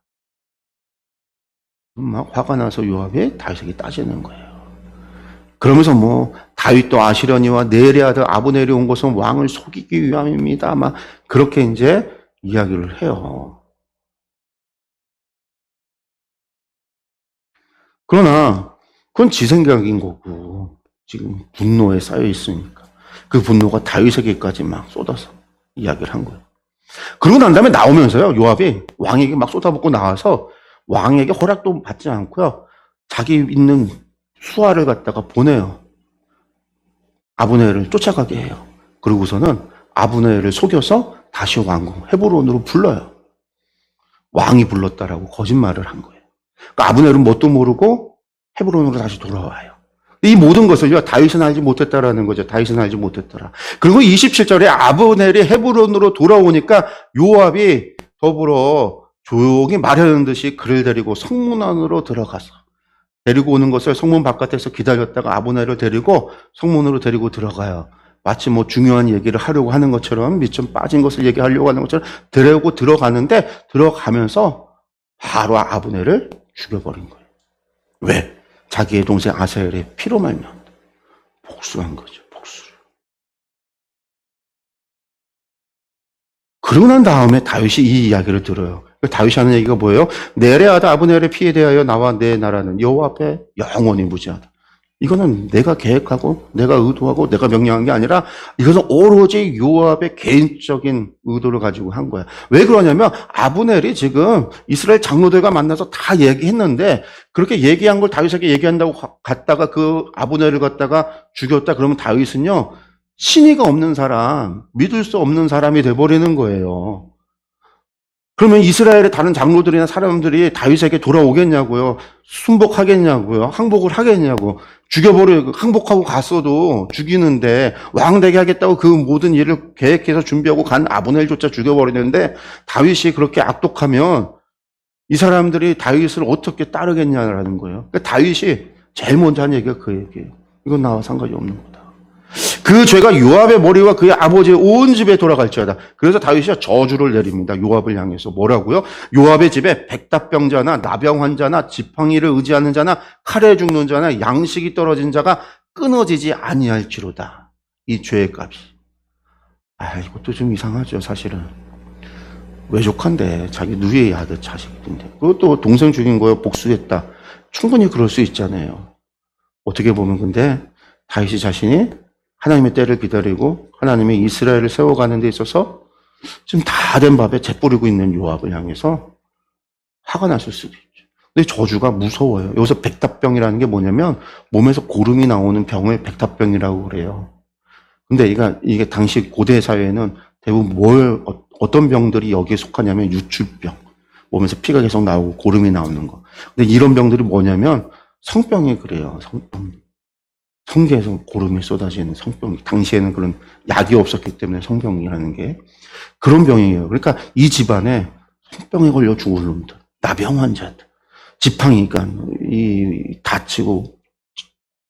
Speaker 1: 막 화가 나서 요압이 다윗에게 따지는 거예요. 그러면서 뭐 다윗도 아시려니와 넬의 아들 아브넬이 온 것은 왕을 속이기 위함입니다. 막 그렇게 이제 이야기를 해요. 그러나 그건 지 생각인 거고 지금 분노에 쌓여 있으니까 그 분노가 다윗에게까지 막 쏟아서 이야기를 한 거예요. 그러고 난 다음에 나오면서요, 요압이 왕에게 막 쏟아붓고 나와서 왕에게 허락도 받지 않고요, 자기 있는 수하를 갖다가 보내요. 아브넬을 쫓아가게 해요. 그러고서는 아브넬을 속여서 다시 왕궁 헤브론으로 불러요. 왕이 불렀다라고 거짓말을 한 거예요. 그러니까 아브넬은 뭣도 모르고 헤브론으로 다시 돌아와요. 이 모든 것을요, 다윗은 알지 못했다라는 거죠. 다윗은 알지 못했더라. 그리고 27절에 아브넬이 헤브론으로 돌아오니까 요압이 더불어 조용히 말하는 듯이 그를 데리고 성문 안으로 들어가서 데리고 오는 것을 성문 바깥에서 기다렸다가 아브넬을 데리고 성문으로 데리고 들어가요. 마치 뭐 중요한 얘기를 하려고 하는 것처럼 밑좀 빠진 것을 얘기하려고 하는 것처럼 데리고 들어가는데 들어가면서 바로 아브넬을 죽여버린 거예요. 왜? 자기의 동생 아사엘의 피로 말미암아 복수한 거죠. 복수를. 그러고 난 다음에 다윗이 이 이야기를 들어요. 다윗이 하는 얘기가 뭐예요? 넬의 아들 아브넬의 피에 대하여 나와 내 나라는 여호와 앞에 영원히 무지하다. 이거는 내가 계획하고 내가 의도하고 내가 명령한 게 아니라 이것은 오로지 요압의 개인적인 의도를 가지고 한 거야. 왜 그러냐면 아브넬이 지금 이스라엘 장로들과 만나서 다 얘기했는데 그렇게 얘기한 걸 다윗에게 얘기한다고 갔다가 그 아브넬을 갖다가 죽였다 그러면 다윗은요, 신의가 없는 사람, 믿을 수 없는 사람이 돼버리는 거예요. 그러면 이스라엘의 다른 장로들이나 사람들이 다윗에게 돌아오겠냐고요? 순복하겠냐고요? 항복을 하겠냐고? 죽여버려, 항복하고 갔어도 죽이는데 왕 되게 하겠다고 그 모든 일을 계획해서 준비하고 간 아브넬조차 죽여버리는데 다윗이 그렇게 악독하면 이 사람들이 다윗을 어떻게 따르겠냐라는 거예요. 그러니까 다윗이 제일 먼저 한 얘기가 그 얘기예요. 이건 나와 상관이 없는 거다. 그 죄가 요압의 머리와 그의 아버지의 온 집에 돌아갈지어다. 그래서 다윗이 저주를 내립니다. 요압을 향해서 뭐라고요? 요압의 집에 백답병자나 나병 환자나 지팡이를 의지하는 자나 칼에 죽는 자나 양식이 떨어진 자가 끊어지지 아니할지로다. 이 죄의 값이. 이것도 좀 이상하죠, 사실은. 외족한데 자기 누이의 아들 자식인데 그것도 동생 죽인 거예요. 복수했다. 충분히 그럴 수 있잖아요. 어떻게 보면 근데 다윗이 자신이 하나님의 때를 기다리고 하나님의 이스라엘을 세워가는 데 있어서 지금 다 된 밥에 재 뿌리고 있는 요압을 향해서 화가 났을 수도 있죠. 근데 저주가 무서워요. 여기서 백답병이라는 게 뭐냐면 몸에서 고름이 나오는 병을 백답병이라고 그래요. 근데 이게 당시 고대 사회에는 대부분 어떤 병들이 여기에 속하냐면 유출병. 몸에서 피가 계속 나오고 고름이 나오는 거. 근데 이런 병들이 뭐냐면 성병이 그래요. 성병. 성계에서 고름이 쏟아지는 성병. 당시에는 그런 약이 없었기 때문에 성병이라는 게 그런 병이에요. 그러니까 이 집안에 성병에 걸려 죽을 놈들, 나병 환자들, 지팡이, 그러니까 다치고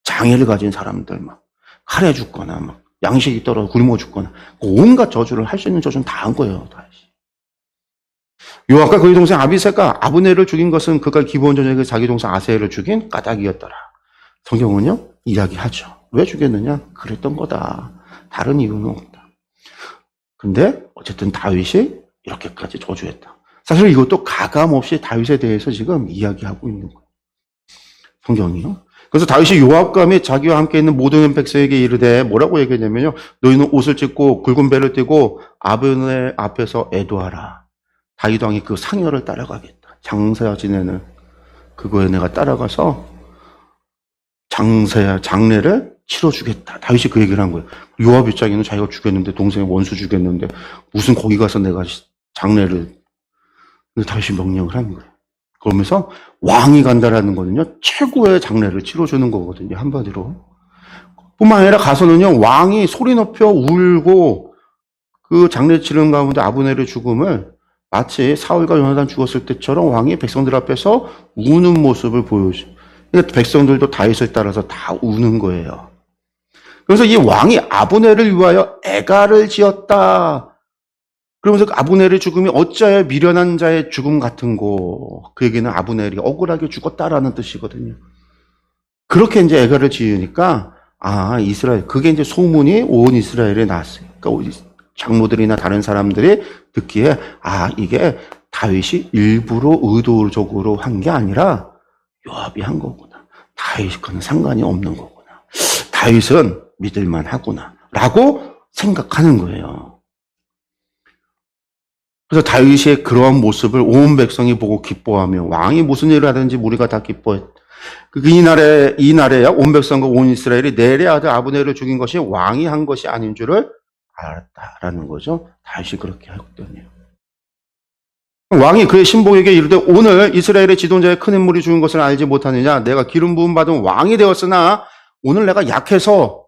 Speaker 1: 장애를 가진 사람들, 막 칼에 죽거나 막 양식이 떨어 굶어 죽거나 온갖 저주를 할 수 있는 저주는 다 한 거예요. 요압과 그의 동생 아비새가 아브넬을 죽인 것은 그가 기브온 저녁에 자기 동생 아사엘을 죽인 까닭이었더라. 성경은요 이야기하죠. 왜 죽였느냐? 그랬던 거다. 다른 이유는 없다. 근데 어쨌든 다윗이 이렇게까지 저주했다. 사실 이것도 가감없이 다윗에 대해서 지금 이야기하고 있는 거예요. 성경이요. 그래서 다윗이 요압과 및 자기와 함께 있는 모든 백성에게 이르되 뭐라고 얘기했냐면요. 너희는 옷을 찢고 굵은 배를 띠고 아브넬 앞에서 애도하라. 다윗 왕이 그 상여를 따라가겠다. 장사 지내는 그거에 내가 따라가서 장례를 치러주겠다. 다윗이 그 얘기를 한 거예요. 요압 입장에는 자기가 죽였는데, 동생의 원수 죽였는데, 무슨 거기 가서 내가 장례를, 다윗이 명령을 하는 거예요. 그러면서 왕이 간다라는 거는요, 최고의 장례를 치러주는 거거든요, 한마디로. 뿐만 아니라 가서는요, 왕이 소리 높여 울고, 그 장례 치르는 가운데 아브넬의 죽음을 마치 사울과 요나단 죽었을 때처럼 왕이 백성들 앞에서 우는 모습을 보여줘. 백성들도 다윗을 따라서 다 우는 거예요. 그래서 이 왕이 아브넬을 위하여 애가를 지었다. 그러면서 아브넬의 죽음이 어찌하여 미련한 자의 죽음 같은고. 그 얘기는 아브넬이 억울하게 죽었다라는 뜻이거든요. 그렇게 이제 애가를 지으니까 이스라엘, 그게 이제 소문이 온 이스라엘에 났어요. 그러니까 장로들이나 다른 사람들이 듣기에 이게 다윗이 일부러 의도적으로 한 게 아니라 요압이 한 거구나. 다윗과는 상관이 없는 거구나. 다윗은 믿을만 하구나. 라고 생각하는 거예요. 그래서 다윗의 그러한 모습을 온 백성이 보고 기뻐하며 왕이 무슨 일을 하든지 우리가 다 기뻐했. 이날에야 온 백성과 온 이스라엘이 넬의 아들 아브넬을 죽인 것이 왕이 한 것이 아닌 줄을 알았다라는 거죠. 다윗이 그렇게 했더니요. 왕이 그의 신복에게 이르되 오늘 이스라엘의 지도자의 큰 인물이 죽은 것을 알지 못하느냐. 내가 기름 부음 받은 왕이 되었으나 오늘 내가 약해서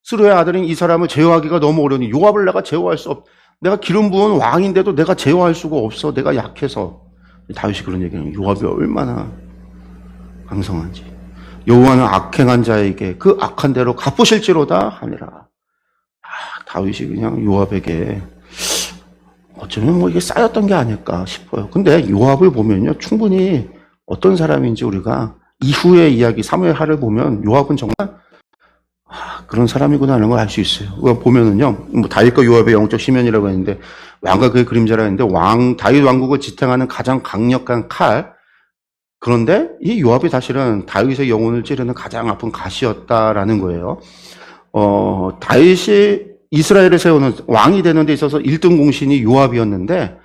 Speaker 1: 스루의 아들인 이 사람을 제어하기가 너무 어려우니 요압을 내가 제어할 수 없. 내가 기름 부은 왕인데도 내가 제어할 수가 없어. 내가 약해서. 다윗이 그런 얘기는 요압이 얼마나 강성한지. 여호와는 악행한 자에게 그 악한 대로 갚으실지로다 하니라. 다윗이 그냥 요압에게 어쩌면 이게 쌓였던 게 아닐까 싶어요. 근데 요압을 보면요, 충분히 어떤 사람인지 우리가 이후의 이야기 사무엘 하를 보면 요압은 정말 그런 사람이구나 하는 걸 알 수 있어요. 보면은요, 다윗과 요압의 영적 시면이라고 했는데 왕과 그의 그림자라 했는데 다윗 왕국을 지탱하는 가장 강력한 칼. 그런데 이 요압이 사실은 다윗의 영혼을 찌르는 가장 아픈 가시였다라는 거예요. 다윗이 이스라엘을 세우는 왕이 되는 데 있어서 1등 공신이 요압이었는데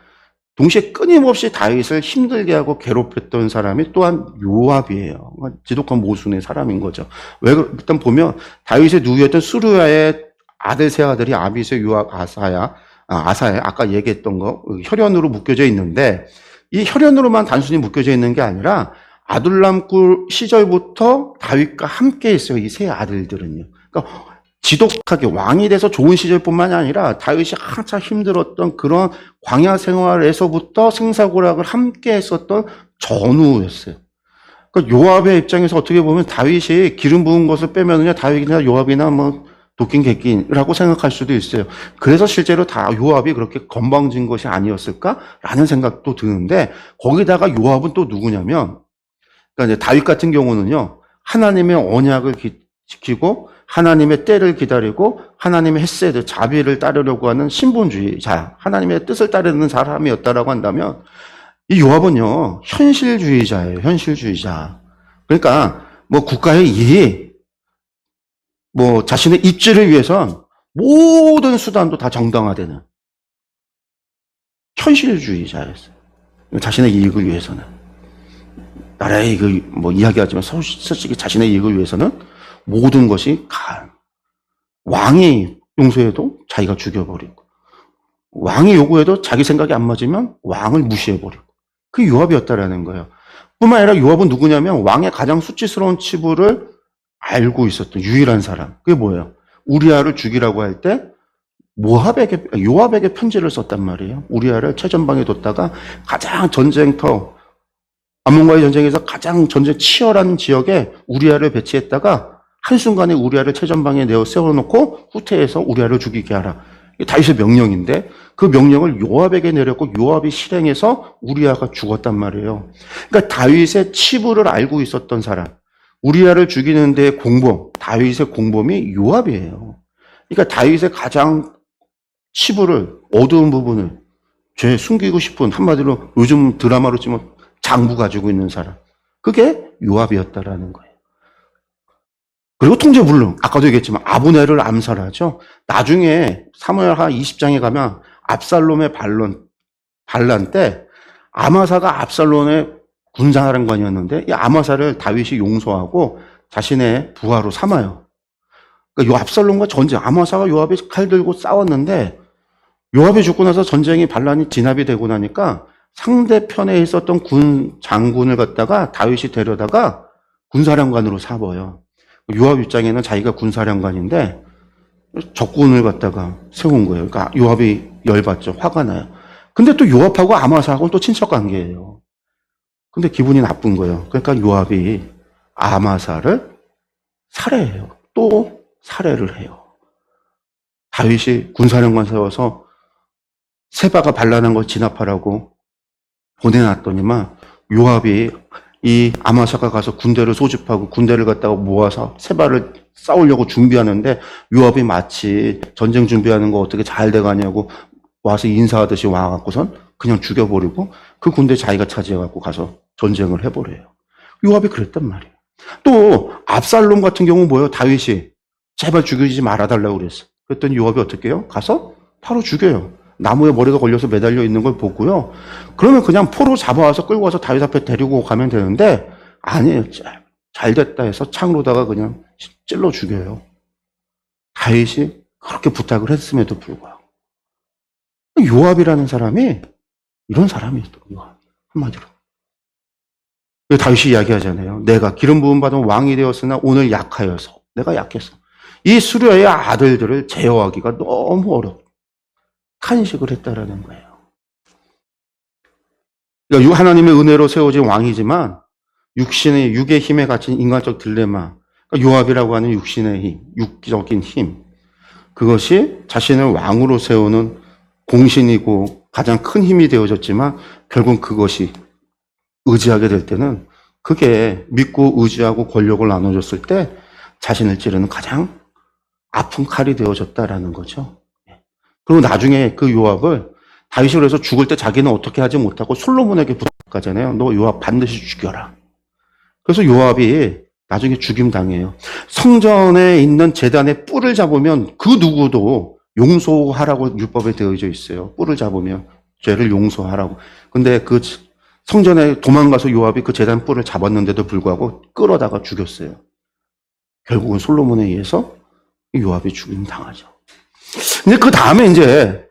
Speaker 1: 동시에 끊임없이 다윗을 힘들게 하고 괴롭혔던 사람이 또한 요압이에요. 지독한 모순의 사람인 거죠. 일단 보면 다윗의 누이였던 수르야의 아들 세 아들이 아비세, 요압, 아사야, 아까 얘기했던 거 혈연으로 묶여져 있는데 이 혈연으로만 단순히 묶여져 있는 게 아니라 아둘람 꿀 시절부터 다윗과 함께 있어요. 이 세 아들들은요. 그러니까 지독하게 왕이 돼서 좋은 시절뿐만이 아니라 다윗이 한참 힘들었던 그런 광야 생활에서부터 생사고락을 함께 했었던 전우였어요. 그러니까 요압의 입장에서 어떻게 보면 다윗이 기름 부은 것을 빼면은요, 다윗이나 요압이나 도끼인 객기라고 생각할 수도 있어요. 그래서 실제로 요압이 그렇게 건방진 것이 아니었을까라는 생각도 드는데, 거기다가 요압은 또 누구냐면, 그러니까 이제 다윗 같은 경우는요, 하나님의 언약을 지키고 하나님의 때를 기다리고 하나님의 헤세드, 자비를 따르려고 하는 신본주의자, 하나님의 뜻을 따르는 사람이었다라고 한다면 이 요압은요, 현실주의자예요. 현실주의자. 그러니까 국가의 이익, 자신의 입지를 위해선 모든 수단도 다 정당화되는 현실주의자였어요. 자신의 이익을 위해서는. 나라의 이익을 이야기하지만 솔직히 자신의 이익을 위해서는 모든 것이 왕이 용서해도 자기가 죽여버리고, 왕이 요구해도 자기 생각이 안 맞으면 왕을 무시해버리고, 그게 요압이었다라는 거예요. 뿐만 아니라 요압은 누구냐면 왕의 가장 수치스러운 치부를 알고 있었던 유일한 사람. 그게 뭐예요? 우리아를 죽이라고 할 때 요압에게 편지를 썼단 말이에요. 우리아를 최전방에 뒀다가 가장 전쟁터, 암몬과의 전쟁에서 가장 전쟁 치열한 지역에 우리아를 배치했다가 한순간에 우리아를 최전방에 세워놓고 후퇴해서 우리아를 죽이게 하라. 이게 다윗의 명령인데 그 명령을 요압에게 내렸고 요압이 실행해서 우리아가 죽었단 말이에요. 그러니까 다윗의 치부를 알고 있었던 사람, 우리아를 죽이는 데의 공범, 다윗의 공범이 요압이에요. 그러니까 다윗의 가장 치부를, 어두운 부분을 죄 숨기고 싶은, 한마디로 요즘 드라마로 치면 장부 가지고 있는 사람, 그게 요압이었다라는 거예요. 그리고 통제불능, 아까도 얘기했지만 아브넬을 암살하죠. 나중에 사무엘하 20장에 가면 압살롬의 반란 때 아마사가 압살롬의 군사사령관이었는데 이 아마사를 다윗이 용서하고 자신의 부하로 삼아요. 그러니까 요 압살롬과 전쟁, 아마사가 요압이 칼 들고 싸웠는데 요압이 죽고 나서 전쟁이 반란이 진압이 되고 나니까 상대편에 있었던 군 장군을 갖다가 다윗이 데려다가 군사령관으로 삼아요. 요압 입장에는 자기가 군사령관인데 적군을 갖다가 세운 거예요. 그러니까 요압이 열받죠. 화가 나요. 근데 또 요압하고 아마사하고는 또 친척 관계예요. 근데 기분이 나쁜 거예요. 그러니까 요압이 아마사를 살해해요. 또 살해를 해요. 다윗이 군사령관 세워서 세바가 반란한 걸 진압하라고 보내놨더니만 요압이 이 아마사가 가서 군대를 소집하고 군대를 갖다가 모아서 세바를 싸우려고 준비하는데 요압이 마치 전쟁 준비하는 거 어떻게 잘 돼가냐고 와서 인사하듯이 와갖고선 그냥 죽여버리고 그 군대 자기가 차지해갖고 가서 전쟁을 해버려요. 요압이 그랬단 말이에요. 또 압살롬 같은 경우 뭐예요? 다윗이 제발 죽이지 말아달라고 그랬어. 그랬더니 요압이 어떻게 해요? 가서 바로 죽여요. 나무에 머리가 걸려서 매달려 있는 걸 보고요. 그러면 그냥 포로 잡아와서 끌고 와서 다윗 앞에 데리고 가면 되는데 아니에요. 잘 됐다 해서 창으로다가 그냥 찔러 죽여요. 다윗이 그렇게 부탁을 했음에도 불구하고. 요압이라는 사람이 이런 사람이었던 한마디로. 다윗이 이야기하잖아요. 내가 기름 부음 받은 왕이 되었으나 오늘 약하여서 내가 약했어. 이 수려의 아들들을 제어하기가 너무 어렵다. 탄식을 했다라는 거예요. 그러니까 하나님의 은혜로 세워진 왕이지만 육의 힘에 갇힌 인간적 딜레마, 그러니까 요압이라고 하는 육신의 힘, 육적인 힘, 그것이 자신을 왕으로 세우는 공신이고 가장 큰 힘이 되어졌지만 결국 그것이 의지하게 될 때는 그게 믿고 의지하고 권력을 나눠줬을 때 자신을 찌르는 가장 아픈 칼이 되어졌다라는 거죠. 그리고 나중에 그 요압을 다윗이 그래서 죽을 때 자기는 어떻게 하지 못하고 솔로몬에게 부탁하잖아요. 너 요압 반드시 죽여라. 그래서 요압이 나중에 죽임 당해요. 성전에 있는 제단의 뿔을 잡으면 그 누구도 용서하라고 율법에 되어져 있어요. 뿔을 잡으면 죄를 용서하라고. 근데 그 성전에 도망가서 요압이 그 제단 뿔을 잡았는데도 불구하고 끌어다가 죽였어요. 결국은 솔로몬에 의해서 요압이 죽임 당하죠. 근데 그 다음에 이제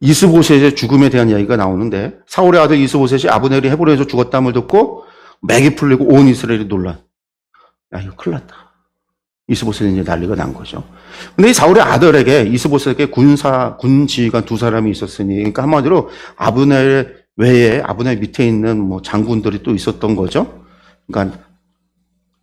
Speaker 1: 이스보셋의 죽음에 대한 이야기가 나오는데 사울의 아들 이스보셋이 아브넬이 헤브론에서 죽었다함을 듣고 맥이 풀리고 온 이스라엘이 놀라. 야, 이거 큰일 났다. 이스보셋이 이제 난리가 난 거죠. 근데 이 사울의 아들에게 이스보셋에게 군 지휘관 두 사람이 있었으니, 그러니까 한마디로 아브넬 외에 아브넬 밑에 있는 뭐 장군들이 또 있었던 거죠. 그러니까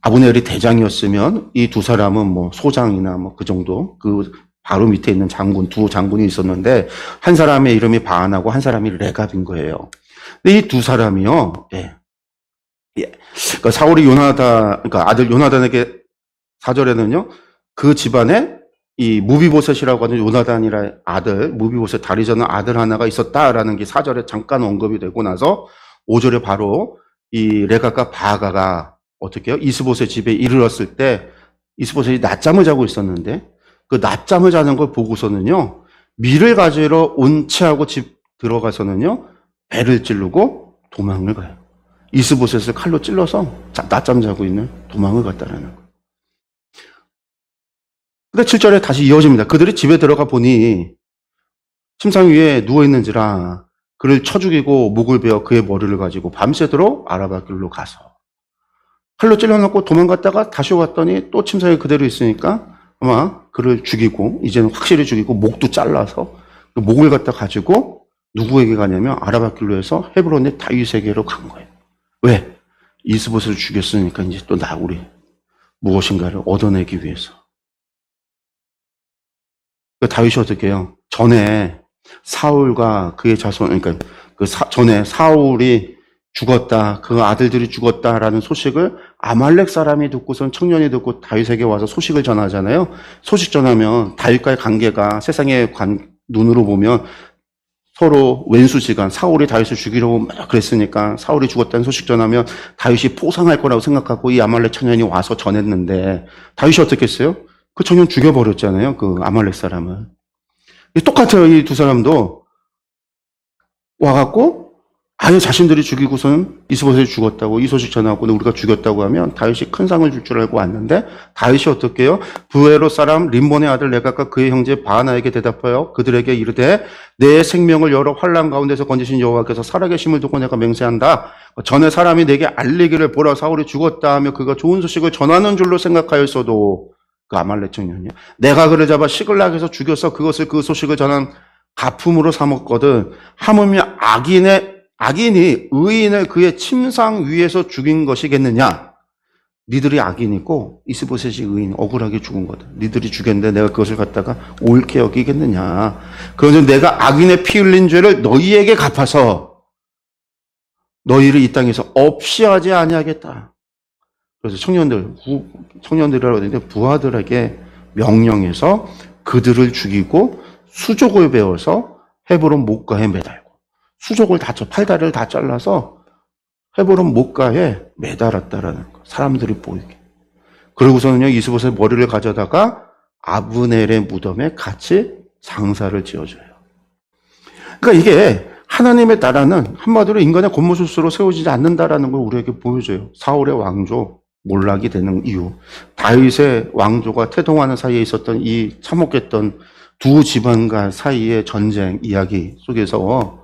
Speaker 1: 아브넬이 대장이었으면 이 두 사람은 뭐 소장이나 뭐 그 정도, 그 바로 밑에 있는 두 장군이 있었는데 한 사람의 이름이 바안하고 한 사람이 레갑인 거예요. 근데 이 두 사람이요, 그러니까 사울이 그러니까 아들 요나단에게 4절에는요, 그 집안에 이 무비보셋이라고 하는 요나단이라 아들, 무비보셋 다리 저는 아들 하나가 있었다라는 게 4절에 잠깐 언급이 되고 나서 5절에 바로 이 레갑과 바가가 어떻게 해요? 이스보셋 집에 이르렀을 때 이스보셋이 낮잠을 자고 있었는데 그 낮잠을 자는 걸 보고서는요, 밀을 가지러 온채하고 집 들어가서는요, 배를 찌르고 도망을 가요. 이스보셋을 칼로 찔러서 낮잠 자고 있는 도망을 갔다라는 거예요. 근데 7절에 다시 이어집니다. 그들이 집에 들어가 보니 침상 위에 누워있는지라 그를 쳐 죽이고 목을 베어 그의 머리를 가지고 밤새도록 아라바 길로 가서 칼로 찔러놓고 도망갔다가 다시 왔더니 또 침상에 그대로 있으니까 아마 그를 죽이고 이제는 확실히 죽이고 목도 잘라서 그 목을 갖다 가지고 누구에게 가냐면 아라바 길로에서 헤브론의 다윗에게로 간 거예요. 왜? 이스보셋을 죽였으니까 이제 또 우리 무엇인가를 얻어내기 위해서. 그 다윗이 어떻게 해요? 전에 사울과 그의 자손, 그러니까 전에 사울이 죽었다, 그 아들들이 죽었다라는 소식을 아말렉 사람이 듣고선 청년이 듣고 다윗에게 와서 소식을 전하잖아요. 소식 전하면 다윗과의 관계가 세상의 눈으로 보면 서로 왼수지간, 사울이 다윗을 죽이려고 막 그랬으니까 사울이 죽었다는 소식 전하면 다윗이 포상할 거라고 생각하고 이 아말렉 청년이 와서 전했는데 다윗이 어떻게 했어요? 그 청년 죽여버렸잖아요. 그 아말렉 사람을. 똑같아요. 이 두 사람도 와갖고 아니 자신들이 죽이고서는 이스보셋이 죽었다고 이 소식 전하고 우리가 죽였다고 하면 다윗이 큰 상을 줄 줄 알고 왔는데 다윗이 어떻게 해요? 부에롯 사람 림몬의 아들 레갑과 그의 형제 바하나에게 대답하여 그들에게 이르되 내 생명을 여러 환난 가운데서 건지신 여호와께서 살아계심을 두고 내가 맹세한다. 전에 사람이 내게 알리기를 보라 사울이 죽었다 하며 그가 좋은 소식을 전하는 줄로 생각하였어도 그 아말렉 청년이요. 내가 그를 잡아 시글락에서 죽여서 그것을 그 소식을 전한 가품으로 삼았거든. 하물며 악인이 의인을 그의 침상 위에서 죽인 것이겠느냐? 니들이 악인이고 이스보셋이 의인, 억울하게 죽은 거다. 니들이 죽였는데 내가 그것을 갖다가 옳게 여기겠느냐? 그러면 내가 악인의 피 흘린 죄를 너희에게 갚아서 너희를 이 땅에서 없이 하지 아니하겠다. 그래서 청년들이라고 하는데 부하들에게 명령해서 그들을 죽이고 수족을 베어서 헤브론 목가에 매달고 수족을 팔다리를 다 잘라서 헤브론 목가에 매달았다라는 거. 사람들이 보이게. 그러고서는요, 이스보셋 머리를 가져다가 아브넬의 무덤에 같이 장사를 지어줘요. 그러니까 이게 하나님의 나라는 한마디로 인간의 겉모습으로 세워지지 않는다라는 걸 우리에게 보여줘요. 사울의 왕조 몰락이 되는 이유. 다윗의 왕조가 태동하는 사이에 있었던 이 참혹했던 두 집안과 사이의 전쟁 이야기 속에서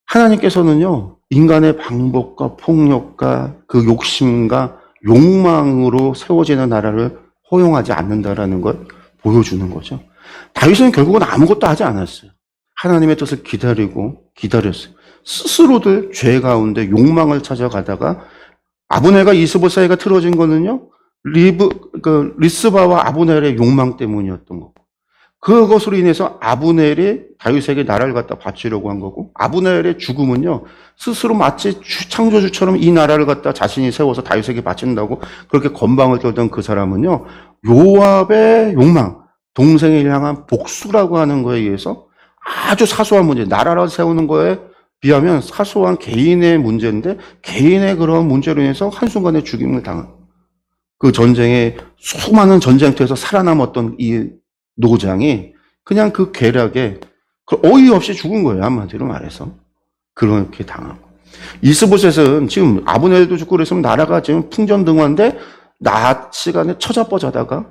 Speaker 1: 하나님께서는요, 인간의 방법과 폭력과 그 욕심과 욕망으로 세워지는 나라를 허용하지 않는다라는 걸 보여주는 거죠. 다윗은 결국은 아무것도 하지 않았어요. 하나님의 뜻을 기다렸어요. 스스로들 죄 가운데 욕망을 찾아가다가 아브넬과 이스보셋 사이가 틀어진 거는요, 리스바와 아브넬의 욕망 때문이었던 거고. 그것으로 인해서 아브넬이 다윗에게 나라를 갖다 바치려고 한 거고, 아브넬의 죽음은요, 스스로 마치 창조주처럼 이 나라를 갖다 자신이 세워서 다윗에게 바친다고 그렇게 건방을 떨던 그 사람은요, 요압의 욕망, 동생을 향한 복수라고 하는 거에 의해서 아주 사소한 문제, 나라를 세우는 거에 비하면 사소한 개인의 문제인데, 개인의 그런 문제로 인해서 한순간에 죽임을 당한. 그 전쟁에, 수많은 전쟁터에서 살아남았던 이 노장이 그냥 그 괴락에 어이없이 죽은 거예요. 한마디로 말해서. 그렇게 당하고. 이스보셋은 지금 아브넬도 죽고 그랬으면 나라가 지금 풍전등화인데 낮 시간에 처자뻗자다가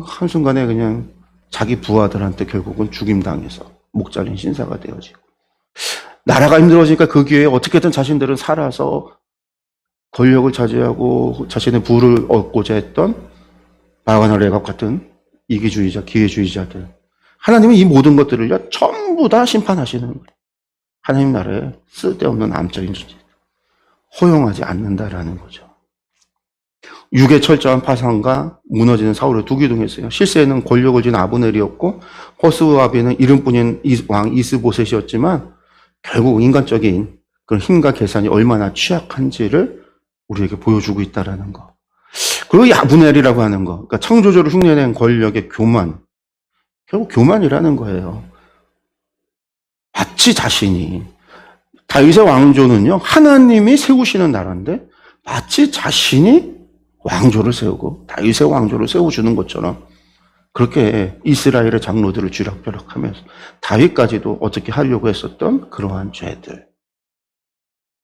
Speaker 1: 한순간에 그냥 자기 부하들한테 결국은 죽임당해서 목 잘린 신사가 되어지고. 나라가 힘들어지니까 그 기회에 어떻게든 자신들은 살아서 권력을 차지하고 자신의 부를 얻고자 했던 바가나 레갑 같은 이기주의자, 기회주의자들. 하나님은 이 모든 것들을요, 전부 다 심판하시는 거예요. 하나님 나라에 쓸데없는 암적인 존재. 허용하지 않는다라는 거죠. 육의 철저한 파산과 무너지는 사울을 두기둥했어요. 실세에는 권력을 쥔 아브넬이었고, 호스와비는 이름뿐인 왕 이스보셋이었지만, 결국 인간적인 그런 힘과 계산이 얼마나 취약한지를 우리에게 보여주고 있다라는 거. 그리고 이 아브넬이라고 하는 거, 그러니까 창조주를 흉내낸 권력의 교만, 결국 교만이라는 거예요. 마치 자신이, 다윗의 왕조는요, 하나님이 세우시는 나라인데 마치 자신이 왕조를 세우고 다윗의 왕조를 세워주는 것처럼 그렇게 이스라엘의 장로들을 쥐락펴락하면서 다윗까지도 어떻게 하려고 했었던 그러한 죄들.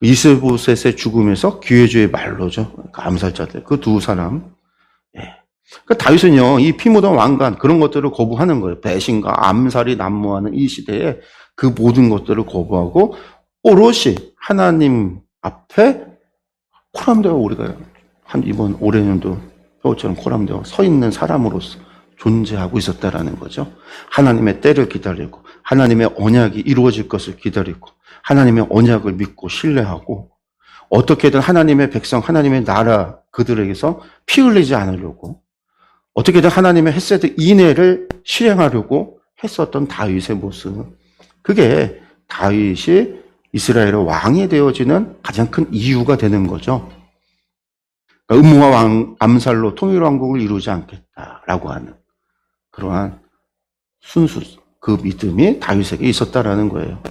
Speaker 1: 이스보셋의 죽음에서 기회주의 말로죠. 그러니까 암살자들. 그 두 사람. 예. 그러니까 다윗은요, 이 피 묻은 왕관, 그런 것들을 거부하는 거예요. 배신과 암살이 난무하는 이 시대에 그 모든 것들을 거부하고, 오롯이 하나님 앞에 코람되어 우리가 이번 올해년도 표처럼 코람되어 서 있는 사람으로서 존재하고 있었다라는 거죠. 하나님의 때를 기다리고, 하나님의 언약이 이루어질 것을 기다리고, 하나님의 언약을 믿고 신뢰하고, 어떻게든 하나님의 백성, 하나님의 나라 그들에게서 피 흘리지 않으려고, 어떻게든 하나님의 헤세드 인애를 실행하려고 했었던 다윗의 모습. 그게 다윗이 이스라엘의 왕이 되어지는 가장 큰 이유가 되는 거죠. 그러니까 음모와 암살로 통일왕국을 이루지 않겠다라고 하는 그러한 순수, 그 믿음이 다윗에게 있었다라는 거예요.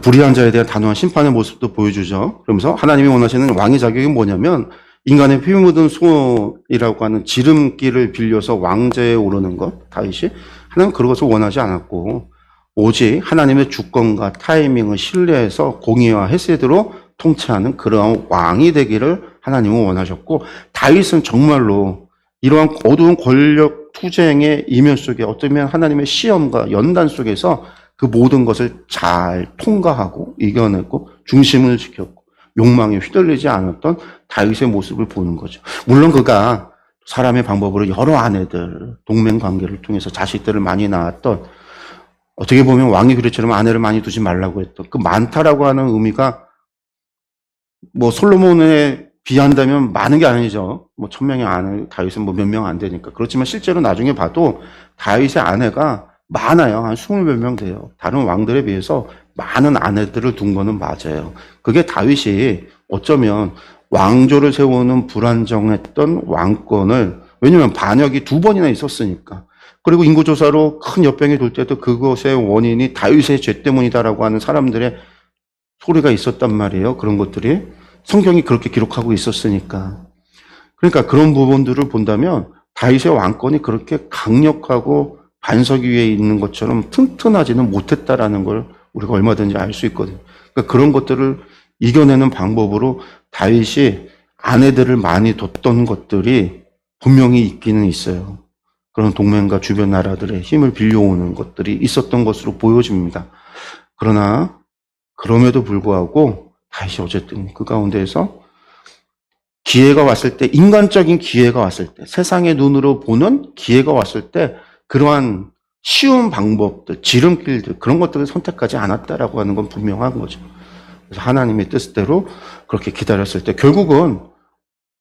Speaker 1: 불의한 자에 대한 단호한 심판의 모습도 보여주죠. 그러면서 하나님이 원하시는 왕의 자격이 뭐냐면 인간의 피 묻은 소이라고 하는 지름길을 빌려서 왕좌에 오르는 것, 다윗이 하나님 그런 것을 원하지 않았고 오직 하나님의 주권과 타이밍을 신뢰해서 공의와 헤세드로 통치하는 그러한 왕이 되기를 하나님은 원하셨고 다윗은 정말로 이러한 어두운 권력 투쟁의 이면 속에 어쩌면 하나님의 시험과 연단 속에서 그 모든 것을 잘 통과하고 이겨냈고 중심을 지켰고 욕망에 휘둘리지 않았던 다윗의 모습을 보는 거죠. 물론 그가 사람의 방법으로 여러 아내들, 동맹 관계를 통해서 자식들을 많이 낳았던 어떻게 보면 왕이 그랬처럼 아내를 많이 두지 말라고 했던 그 많다라고 하는 의미가 뭐 솔로몬에 비한다면 많은 게 아니죠. 뭐 1000명의 아내, 다윗은 뭐 몇 명 안 되니까. 그렇지만 실제로 나중에 봐도 다윗의 아내가 많아요. 한 20몇 명 돼요. 다른 왕들에 비해서 많은 아내들을 둔 거는 맞아요. 그게 다윗이 어쩌면 왕조를 세우는 불안정했던 왕권을, 왜냐면 반역이 2번이나 있었으니까. 그리고 인구조사로 큰 역병이 돌 때도 그것의 원인이 다윗의 죄 때문이다라고 하는 사람들의 소리가 있었단 말이에요. 그런 것들이. 성경이 그렇게 기록하고 있었으니까. 그러니까 그런 부분들을 본다면 다윗의 왕권이 그렇게 강력하고 반석 위에 있는 것처럼 튼튼하지는 못했다라는 걸 우리가 얼마든지 알 수 있거든요. 그러니까 그런 것들을 이겨내는 방법으로 다윗이 아내들을 많이 뒀던 것들이 분명히 있기는 있어요. 그런 동맹과 주변 나라들의 힘을 빌려오는 것들이 있었던 것으로 보여집니다. 그러나 그럼에도 불구하고 다윗이 어쨌든 그 가운데에서 기회가 왔을 때, 인간적인 기회가 왔을 때, 세상의 눈으로 보는 기회가 왔을 때 그러한 쉬운 방법들, 지름길들 그런 것들을 선택하지 않았다라고 하는 건 분명한 거죠. 그래서 하나님의 뜻대로 그렇게 기다렸을 때 결국은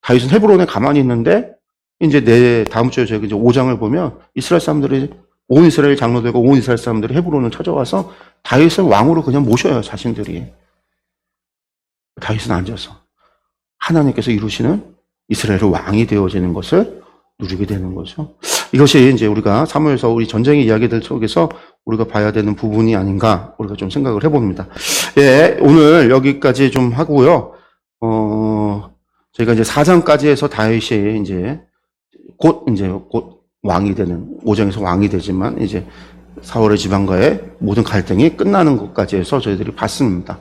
Speaker 1: 다윗은 헤브론에 가만히 있는데 이제 다음 주에 저희 이제 5장을 보면 이스라엘 사람들이 온 이스라엘 장로들과 온 이스라엘 사람들이 헤브론을 찾아와서 다윗을 왕으로 그냥 모셔요, 자신들이. 다윗은 앉아서 하나님께서 이루시는 이스라엘의 왕이 되어지는 것을 누리게 되는 거죠. 이것이 이제 우리가 사무엘서 우리 전쟁의 이야기들 속에서 우리가 봐야 되는 부분이 아닌가 우리가 좀 생각을 해봅니다. 예, 오늘 여기까지 좀 하고요. 저희가 이제 4장까지 해서 다윗이 이제 곧 왕이 되는 5장에서 왕이 되지만 이제 사울의 지방과의 모든 갈등이 끝나는 것까지 해서 저희들이 봤습니다.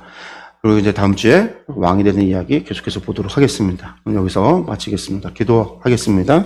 Speaker 1: 그리고 이제 다음 주에 왕이 되는 이야기 계속해서 보도록 하겠습니다. 여기서 마치겠습니다. 기도하겠습니다.